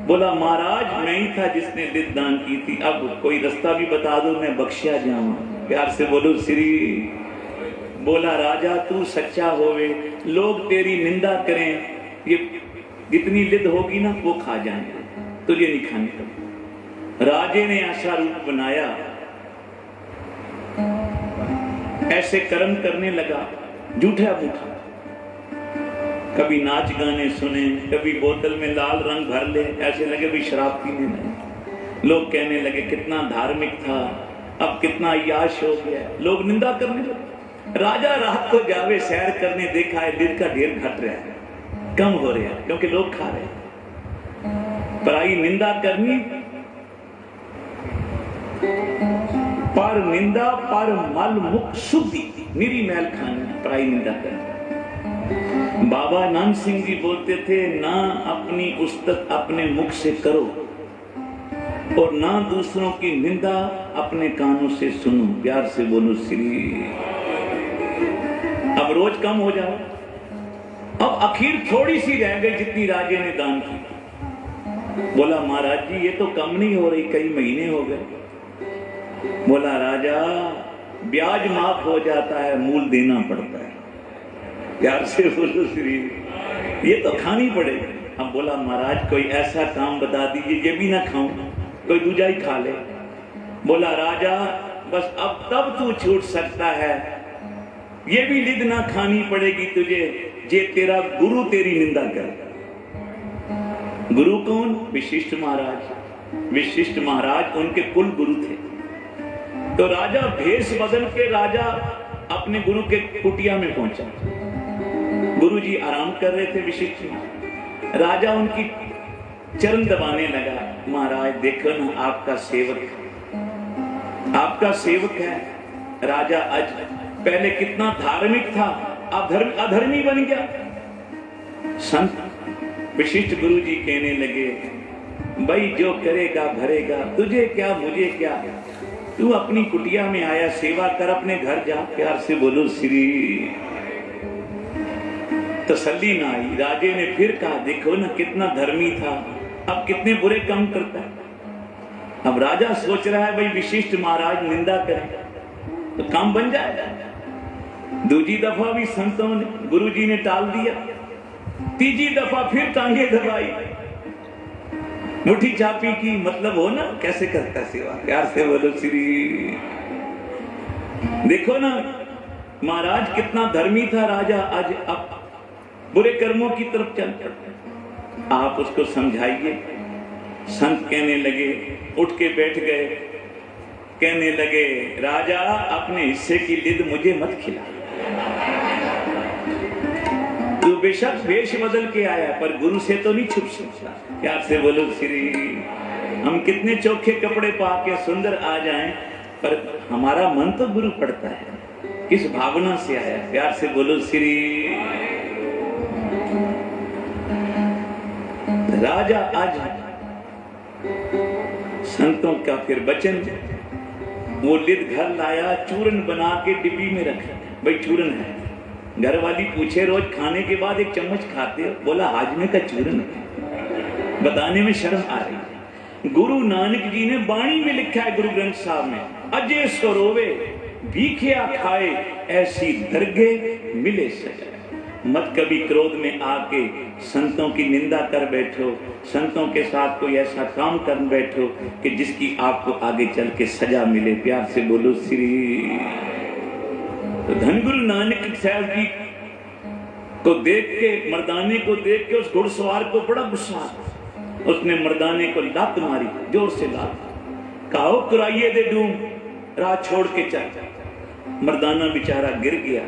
बोला महाराज मैं ही था जिसने लिद दान की थी, अब कोई रास्ता भी बता दो मैं बख्शिया जाऊं। प्यार से बोलो श्री। बोला राजा तू सच्चा होवे, लोग तेरी निंदा करें, ये जितनी लिद होगी ना वो खा जाएंगे, तुझे नहीं खाने का। राजे ने ऐसा रूप बनाया, ऐसे कर्म करने लगा, झूठा बूठा। कभी नाच गाने सुने, कभी बोतल में लाल रंग भर ले, ऐसे लगे भी शराब पीने लगे। लोग कहने लगे कितना धार्मिक था, अब कितना याश हो गया, लोग निंदा करने लगे। राजा रात को जावे सैर करने, देखा है लिद का ढेर घट रहा है, कम हो रहा है, क्योंकि लोग खा रहे हैं। पराई निंदा करनी, पर निंदा पर मल मुख शुद्धि, मेरी मैल खानी, पराई निंदा करनी। बाबा नानक सिंह जी बोलते थे ना अपनी उस्तत अपने मुख से करो और ना दूसरों की निंदा अपने कानों से सुनो। प्यार से बोलो श्री। अब रोज कम हो जाओ, अब आखिर थोड़ी सी रह गई जितनी राजे ने दान की। बोला महाराज जी ये तो कम नहीं हो रही, कई महीने हो गए। बोला राजा ब्याज माफ हो जाता है, मूल देना पड़ता है। प्यार से बोलो श्री। ये तो खानी पड़ेगी। अब बोला महाराज कोई ऐसा काम बता दीजिए ये भी ना खाऊं, कोई दूजा ही खा ले। बोला राजा बस अब तब तू छूट सकता है, ये भी लिद ना खानी पड़ेगी तुझे जे तेरा गुरु तेरी निंदा करे। गुरु कौन? विशिष्ट महाराज। विशिष्ट महाराज उनके कुल गुरु थे। तो राजा भेष बदल के राजा अपने गुरु के कुटिया में पहुंचा। गुरु जी आराम कर रहे थे। विशिष्ट महाराज, राजा उनकी चरण दबाने लगा। महाराज देखो ना, आपका सेवक है, आपका सेवक है। राजा आज पहले कितना धार्मिक था, अधर्मी बन गया। संत विशिष्ट गुरु जी कहने लगे, भाई जो करेगा भरेगा, तुझे क्या मुझे क्या, तू अपनी कुटिया में आया, सेवा कर, अपने घर जा। प्यार से बोलो श्री। तसल्ली ना आई। राजे ने फिर कहा, देखो ना कितना धर्मी था, अब कितने बुरे काम करता है। अब राजा सोच रहा है भाई विशिष्ट महाराज निंदा करें तो काम बन जाएगा। दूसरी दफा भी संतों ने, गुरु जी ने टाल दिया। तीसरी दफा फिर टांगे दबाई, मुट्ठी चापी की, मतलब हो ना कैसे करता है सेवा। प्यार से बोलो श्री। देखो ना महाराज कितना धर्मी था राजा, आज अब बुरे कर्मों की तरफ चल पड़ता। आप उसको समझाइए। संत कहने लगे, उठ के बैठ गए, कहने लगे, राजा अपने हिस्से की लिद मुझे मत खिला। तू बेशक वेश बदल के आया, पर गुरु से तो नहीं छुप सकता। प्यार से बोलो श्री। हम कितने चोखे कपड़े पा के सुंदर आ जाएं, पर हमारा मन तो गुरु पड़ता है। किस भावना से आया। प्यार से बोलो श्री। राजा आज संतों का फिर वचन, वो लिद घर लाया, चूरन बना के डिब्बी में रखा। भाई चूरन है। घर वाली पूछे, रोज खाने के बाद एक चम्मच खाते हो? बोला हाजमे का चूरन है। बताने में शर्म आ रही है। गुरु नानक जी ने बाणी में लिखा है, गुरु ग्रंथ साहब में, अजय सरोवे भीखिया खाए, ऐसी दरगे मिले सजा। मत कभी क्रोध में आके संतों की निंदा कर बैठो, संतों के साथ कोई ऐसा काम कर बैठो कि जिसकी आपको आगे चल के सजा मिले। प्यार से बोलो श्री। तो धन गुरु नानक साहब जी को देख के, मर्दाने को देख के उस घुड़सवार को बड़ा गुस्सा। उसने मर्दाने को लात मारी, जोर से लात। कहो कुराइये दे डूम, राह छोड़ के चल। मर्दाना बेचारा गिर गया,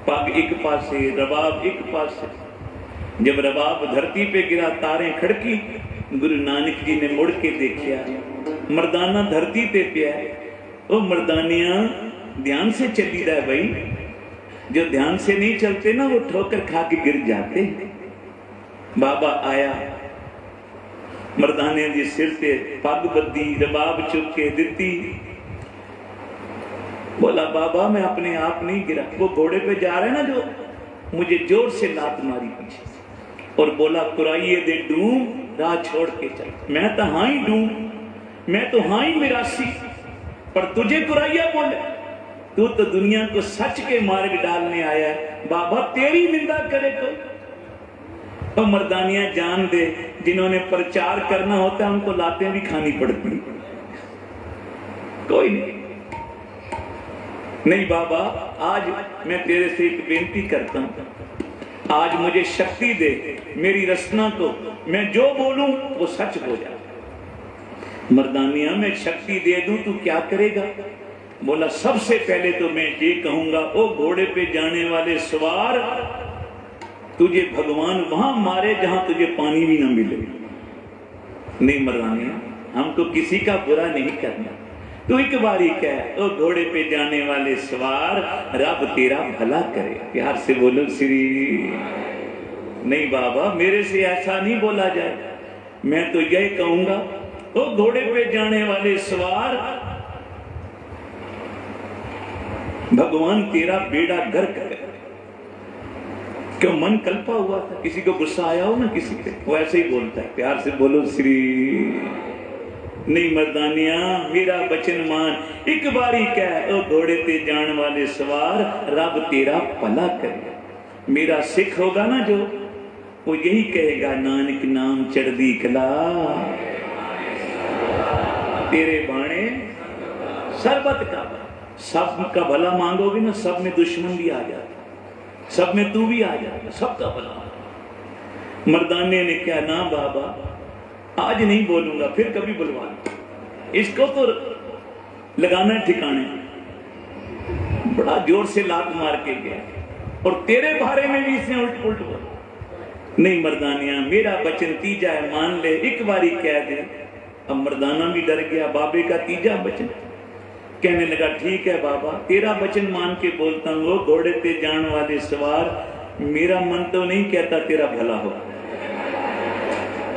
पग एक पासे, रबाब एक पासे। जब रबाब धरती पे गिरा, तारें खड़की। गुरु नानक जी ने मुड़ के देखा, मर्दाना धरती पे पिया। ओ मर्दानिया ध्यान से चली रहा है भाई, जो ध्यान से नहीं चलते ना वो ठोकर खा के गिर जाते। बाबा आया, मर्दाने जी सिर से पग बद्दी, रबाब चुप के दिती। बोला बाबा मैं अपने आप नहीं गिरा, वो घोड़े पे जा रहे ना जो, मुझे जोर से लात मारी पीछे। और बोला कुराइये दे डूम, राह छोड़ के चल। मैं तो हाँ ही डूम, मैं तो हाँ ही मिरासी, पर तुझे कुराइया बोले। तू तो दुनिया को सच के मार्ग डालने आया है, बाबा तेरी निंदा करे तो मर्दानियां जान दे, जिन्होंने प्रचार करना होता है उनको लातें भी खानी पड़ती। कोई नहीं बाबा, आज मैं तेरे से एक बेनती करता हूं, आज मुझे शक्ति दे, मेरी रचना को मैं जो बोलूं वो सच हो जाए। मर्दानिया मैं शक्ति दे दूं तू क्या करेगा? बोला सबसे पहले तो मैं ये कहूंगा, ओ घोड़े पे जाने वाले सवार, तुझे भगवान वहां मारे जहां तुझे पानी भी ना मिले। नहीं मर्दानिया, हमको किसी का बुरा नहीं करना। तू एक बारी कह, ओ घोड़े पे जाने वाले सवार, रब तेरा भला करे। प्यार से बोलो श्री। नहीं बाबा मेरे से ऐसा नहीं बोला जाए, मैं तो यही कहूंगा, ओ घोड़े पे जाने वाले सवार, भगवान तेरा बेड़ा गर्क करे। क्यों मन कल्पा हुआ था, किसी को गुस्सा आया हो ना किसी पे, वो ऐसे ही बोलता है। प्यार से बोलो श्री। नहीं मर्दानिया मेरा बचन मान, एक बारी कह, ओ घोड़े ते जान वाले सवार, रब तेरा भला करे। मेरा सिख होगा ना जो, वो यही कहेगा, नानक नाम चढ़दी कला, तेरे बाणे सरबत का। सब का भला मांगोगे ना, सब में दुश्मन भी आ जाता, सब में तू भी आ जाएगा, सबका भला। मर्दाने ने क्या, ना बाबा आज नहीं बोलूंगा, फिर कभी बुलवा, इसको तो लगाना ठिकाने। बड़ा जोर से लात मार के गया और तेरे बारे में भी इसने उल्ट पुल्ट बोला। नहीं मर्दानिया, मेरा वचन तीजा है, मान ले, एक बारी कह दे। अब मर्दाना भी डर गया, बाबे का तीजा वचन। कहने लगा ठीक है बाबा, तेरा वचन मान के बोलता हूँ, घोड़े पे जान वाले सवार, मेरा मन तो नहीं कहता तेरा भला हो,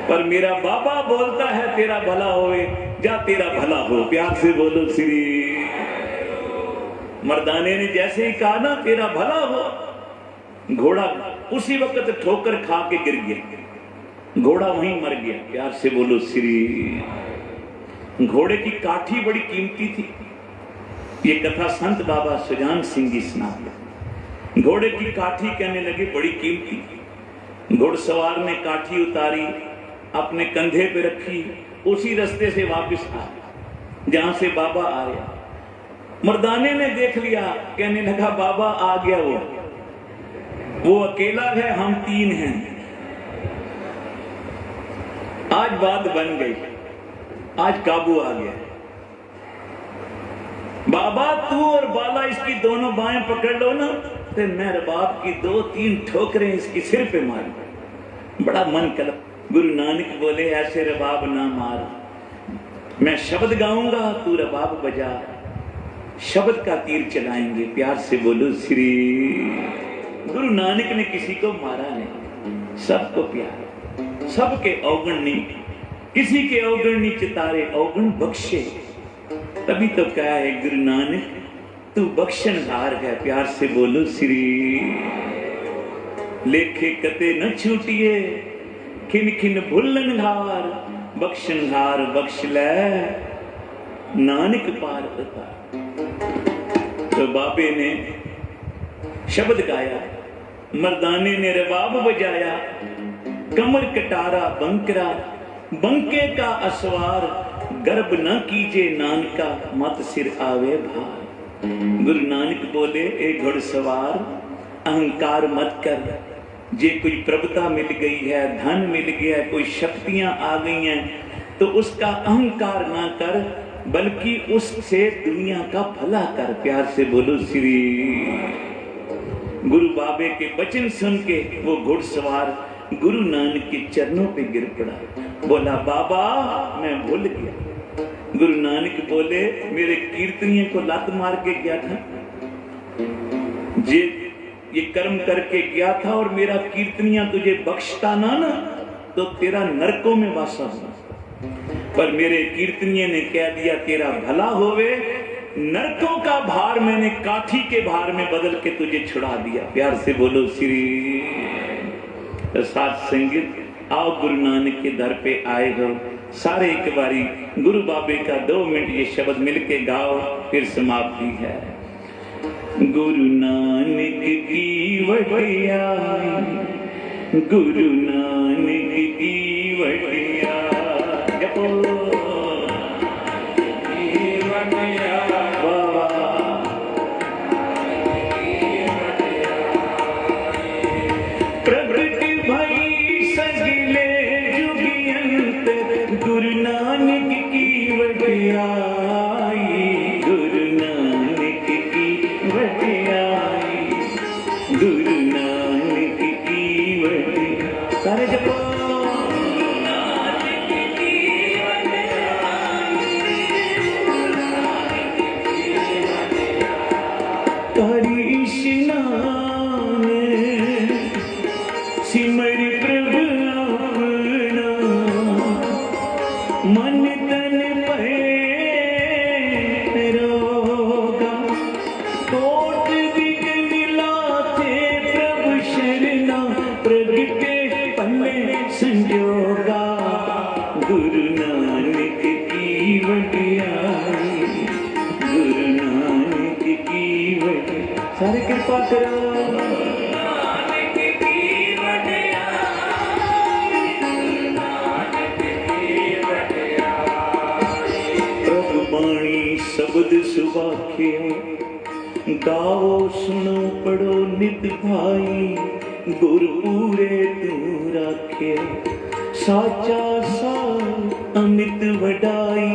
पर मेरा बाबा बोलता है तेरा भला होवे, जा तेरा भला हो। प्यार से बोलो श्री। मर्दाने ने जैसे ही कहा ना तेरा भला हो, घोड़ा उसी वक्त ठोकर खा के गिर गया, घोड़ा वहीं मर गया। प्यार से बोलो श्री। घोड़े की काठी बड़ी कीमती थी, ये कथा संत बाबा सुजान सिंह जी सुनाते। घोड़े की काठी कहने लगे बड़ी कीमती। घुड़सवार ने काठी उतारी, अपने कंधे पे रखी, उसी रास्ते से वापस आ जहां से बाबा आया। मर्दाने ने देख लिया, कहने लगा बाबा आ गया, वो अकेला है, हम तीन हैं। आज बात बन गई, आज काबू आ गया। बाबा तू और बाला इसकी दोनों बाएं पकड़ लो ना, तो मैं रबाब की 2-3 ठोकरें इसकी सिर पे मारूं। बड़ा मन कलप। गुरु नानक बोले ऐसे रबाब ना मार, मैं शब्द गाऊंगा, तू रबाब बजा, शब्द का तीर चलाएंगे। प्यार से बोलो श्री। गुरु नानक ने किसी को मारा नहीं, सबको प्यार, सबके अवगुण नहीं, किसी के अवगुण नहीं चितारे, अवगुण बख्शे। तभी तो कहा है गुरु नानक तू बख्शनहार है। प्यार से बोलो श्री। लेखे कते न छूटिए, खिन खिन भुल्लनहार, बख्शनहार बख्श ले, नानक पार उतार। तो बाबे ने शब्द गाया, मर्दाने ने रबाब बजाया, कमर कटारा बंकरा, बंके का असवार, गर्भ न कीजे नानका, मत सिर आवे भार। गुरु नानक बोले ए घुड़सवार, अहंकार मत कर। जे कोई प्रभुता मिल गई है, धन मिल गया, कोई शक्तियां आ गई हैं, तो उसका अहंकार ना कर, बल्कि उससे दुनिया का भला कर। प्यार से बोलो श्री। गुरु बाबे के वचन सुन के वो घुड़सवार गुरु नानक के चरणों पे गिर पड़ा, बोला बाबा मैं भूल गया। गुरु नानक बोले मेरे कीर्तनियों को लात मार के गया था, ये कर्म करके गया था, और मेरा कीर्तनिया तुझे बख्शता ना तो तेरा नरकों में वासा हुआ। पर मेरे कीर्तनिये ने कह दिया तेरा भला होवे, नरकों का भार मैंने काठी के भार में बदल के तुझे छुड़ा दिया। प्यार से बोलो श्री। तो साथ संगीत आओ गुरु नानक के दर पे आए हो, सारे एक बारी गुरु बाबे का 2 मिनट ये शब्द मिलके गाओ, फिर समाप्ति है। गुरु नानक की वडियाई, गुरु नानक की वडियाई, जपो प्रगट भई सगले जुगियंत, गुरु नानक की वडियाई, गुरु नानक की वडियाई, गुरु नानक की वडियाई। सारे जपो हरि स्नान सिमर प्रभु अपना, मन तन पे रोगा, कोट विघ्न लाथे प्रभु शरणा, प्रगटे पन्ने संजोगा, गुरु नानक की वडियाई, गुरु नानक की वडियाई। सारे कृपा करो। प्रभु बाणी शब्द सुभाखे, गाओ सुनो पढ़ो नित भाई, गुर पूरे तू राखे साचा सार अमित वडाई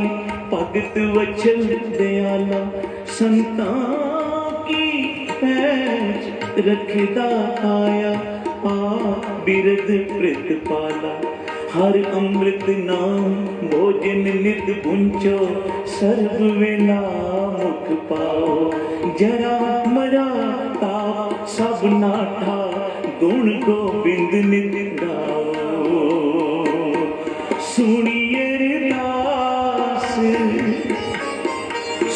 भगत वचल दयाला संतां की पैज रखदा आया आ बिरद प्रतिपाला हर अमृत नाम भोजन नित पुंचो सर्व वेला मुख पाओ जरा मरा ताप सब नाठा गुण गोबिंद नित गाओ सुनिए दास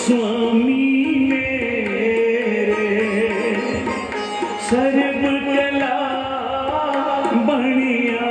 स्वामी मेरे सर्व कला बनिया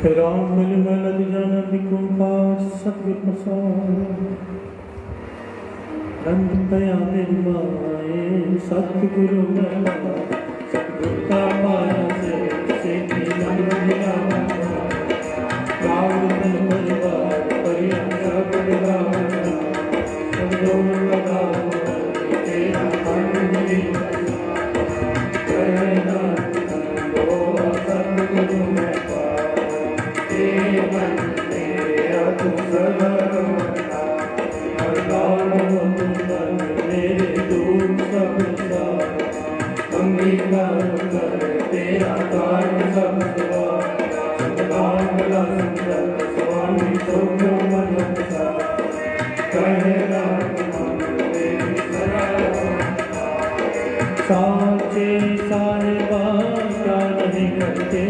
राम मिल मलद जाना दिखो पाठ सत्य प्रसाद रंग दया निर्माए सतगुरु सतगुरु का पाया से मन मिला राम मिल परिवार परिवार परिवार सब लोग लगा तेरा मन मिला कहना दो सतगुरु में तेरा कार्य सब स्वामी साचे साहिबा क्या नहीं करते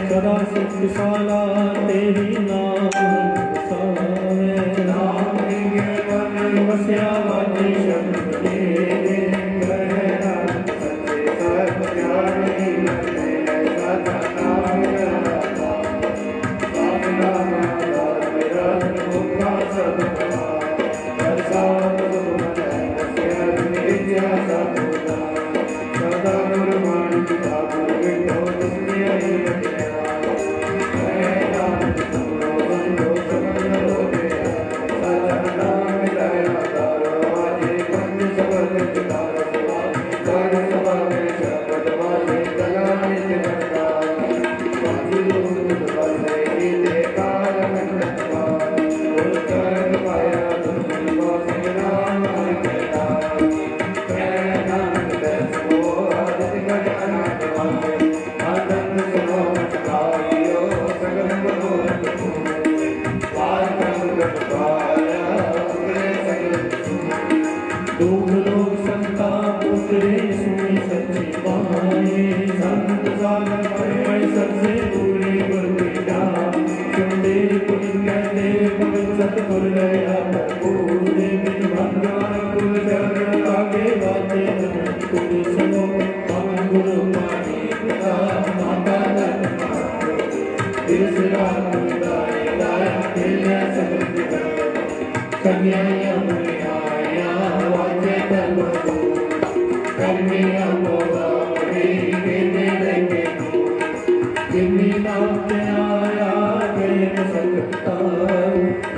सदा सुखशाला तेरी नाम वस्या वाणी शब्द मैं सबसे पूरे गुरबिटा चुंदे पुण्य देव सतगुर दया पूरे बिन भगवान कुल चरण आगे बाते कुल सुनो हम गुरु पानी पिता माता तीसरा मुदाय दाया खेले सब कन्या मुनिया वाचे तलवो कन्या मोरा देने देंगे जिन्नी नाम आया गए सकता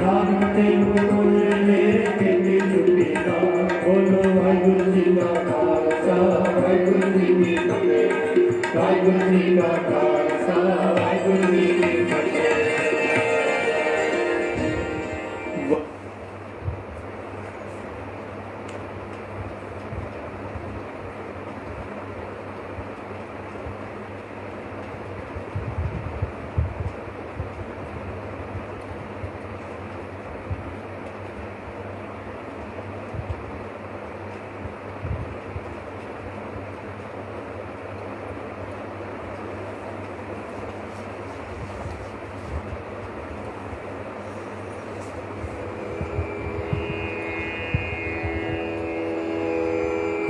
नामते बोले तेरी छुट्टी ना बोलो वाहिगुरु जी का खालसा वाहिगुरु जी की फतेह वाहिगुरु जी का खालसा वाहिगुरु जी की फतेह।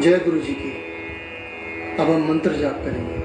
जय गुरु जी की। अब हम मंत्र जाप करेंगे।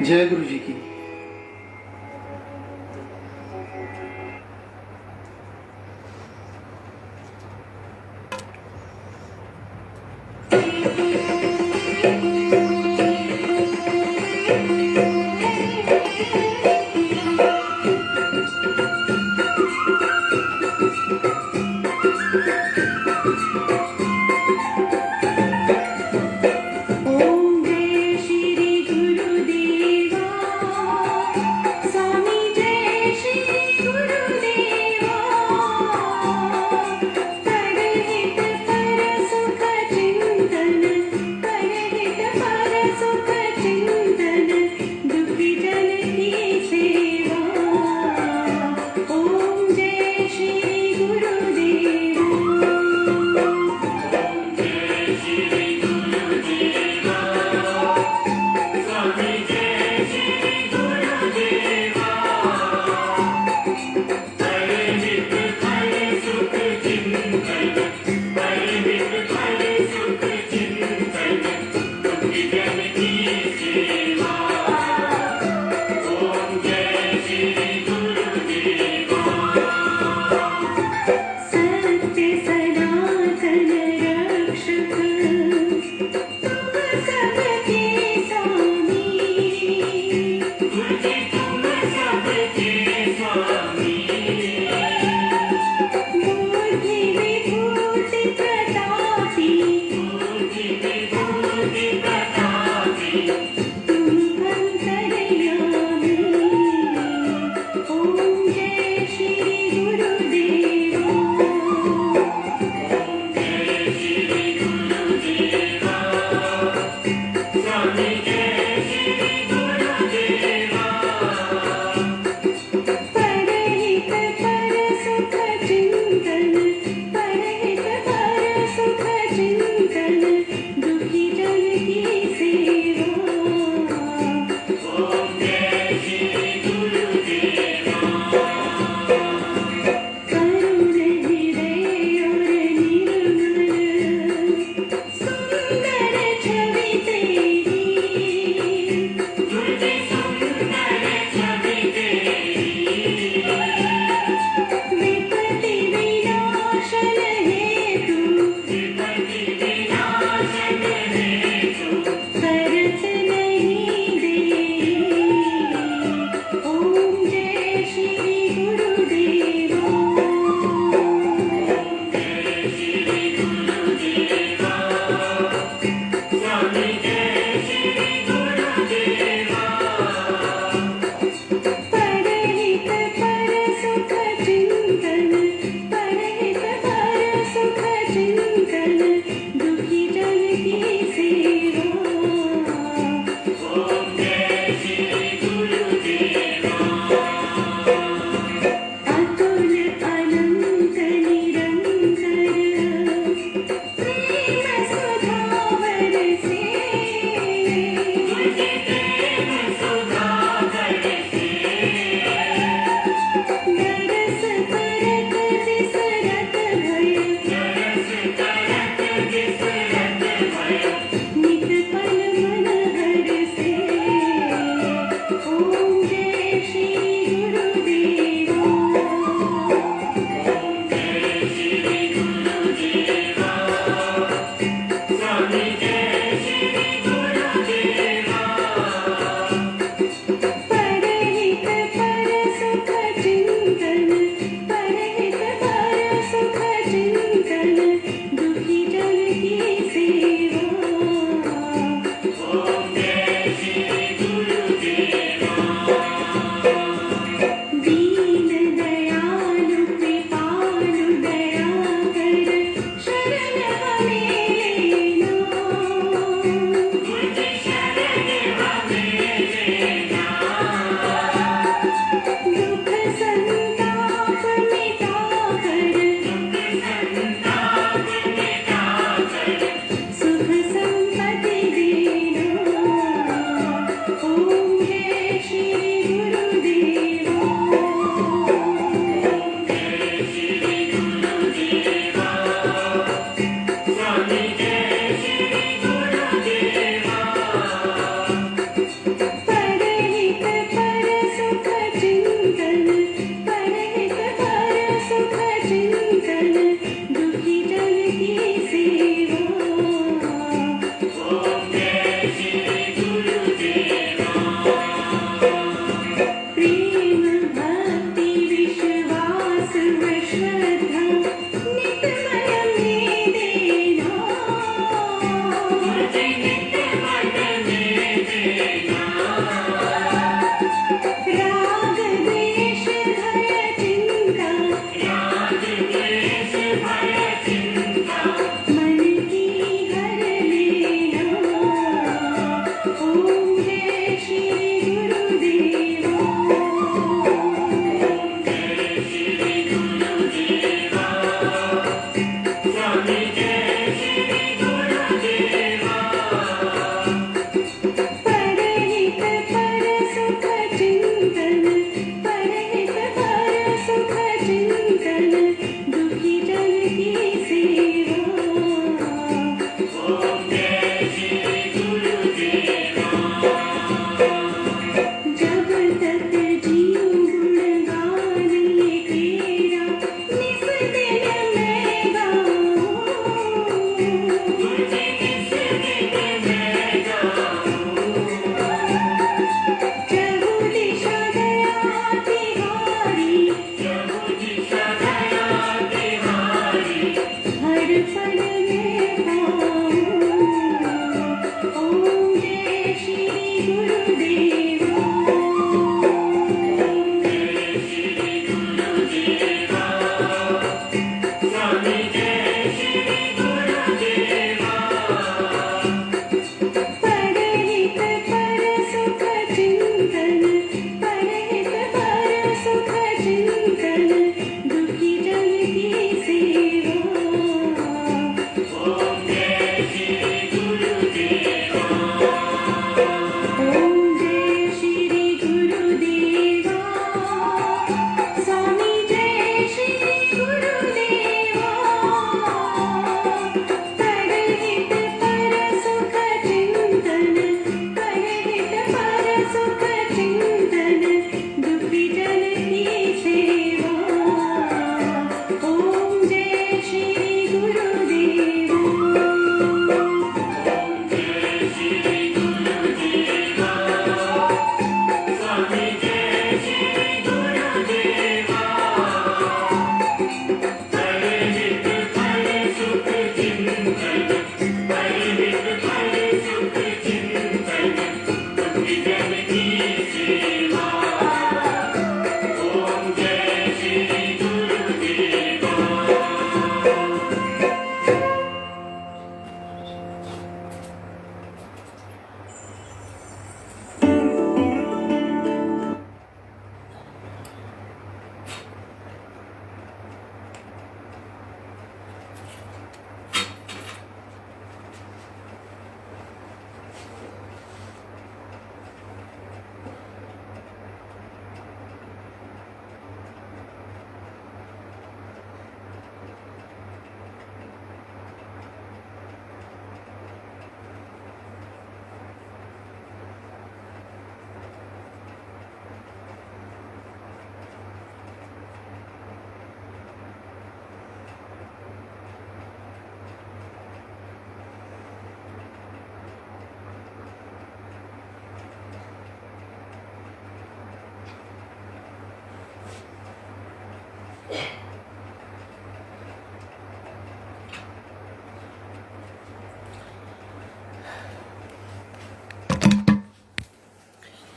जय गुरु जी की। ओम जय श्री गुरुदेवा स्वामी जय श्री गुरुदेवा परहित पर सुख चिंतन परहित पर सुख चिंतन दुखी जन की सेवा ओम जय श्री गुरुदेवा सत्य सनातन रक्षक तुम सबके स्वामी तुम सबके स्वामी बुद्धि विभूति प्रतापी तुम अंतर्यामी ओम जय श्री गुरुदेवा परहित पर सुख चिंतन परहित पर सुख चिंतन दुखी जन की सेवा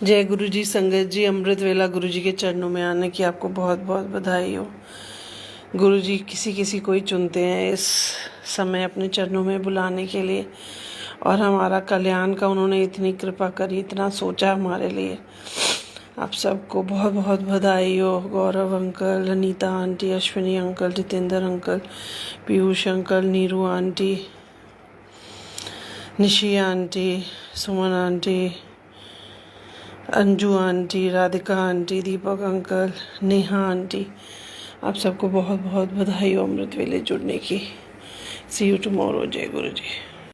जय गुरु जी। संगत जी, अमृत वेला गुरु जी के चरणों में आने की आपको बहुत बहुत बधाई हो। गुरु जी किसी किसी को ही चुनते हैं इस समय अपने चरणों में बुलाने के लिए, और हमारा कल्याण का उन्होंने इतनी कृपा करी, इतना सोचा हमारे लिए। आप सबको बहुत बहुत बधाई हो। Gaurav uncle, Anita aunty, Ashwini uncle, Jitendra uncle, Piyush uncle, Neeru aunty, Nishi aunty, Suman aunty, Anju aunty, Radhika aunty, Deepak uncle, Neha aunty, आप सबको बहुत बहुत बधाई हो अमृत वेले जुड़ने की। सी यू टुमारो। जय गुरु जी।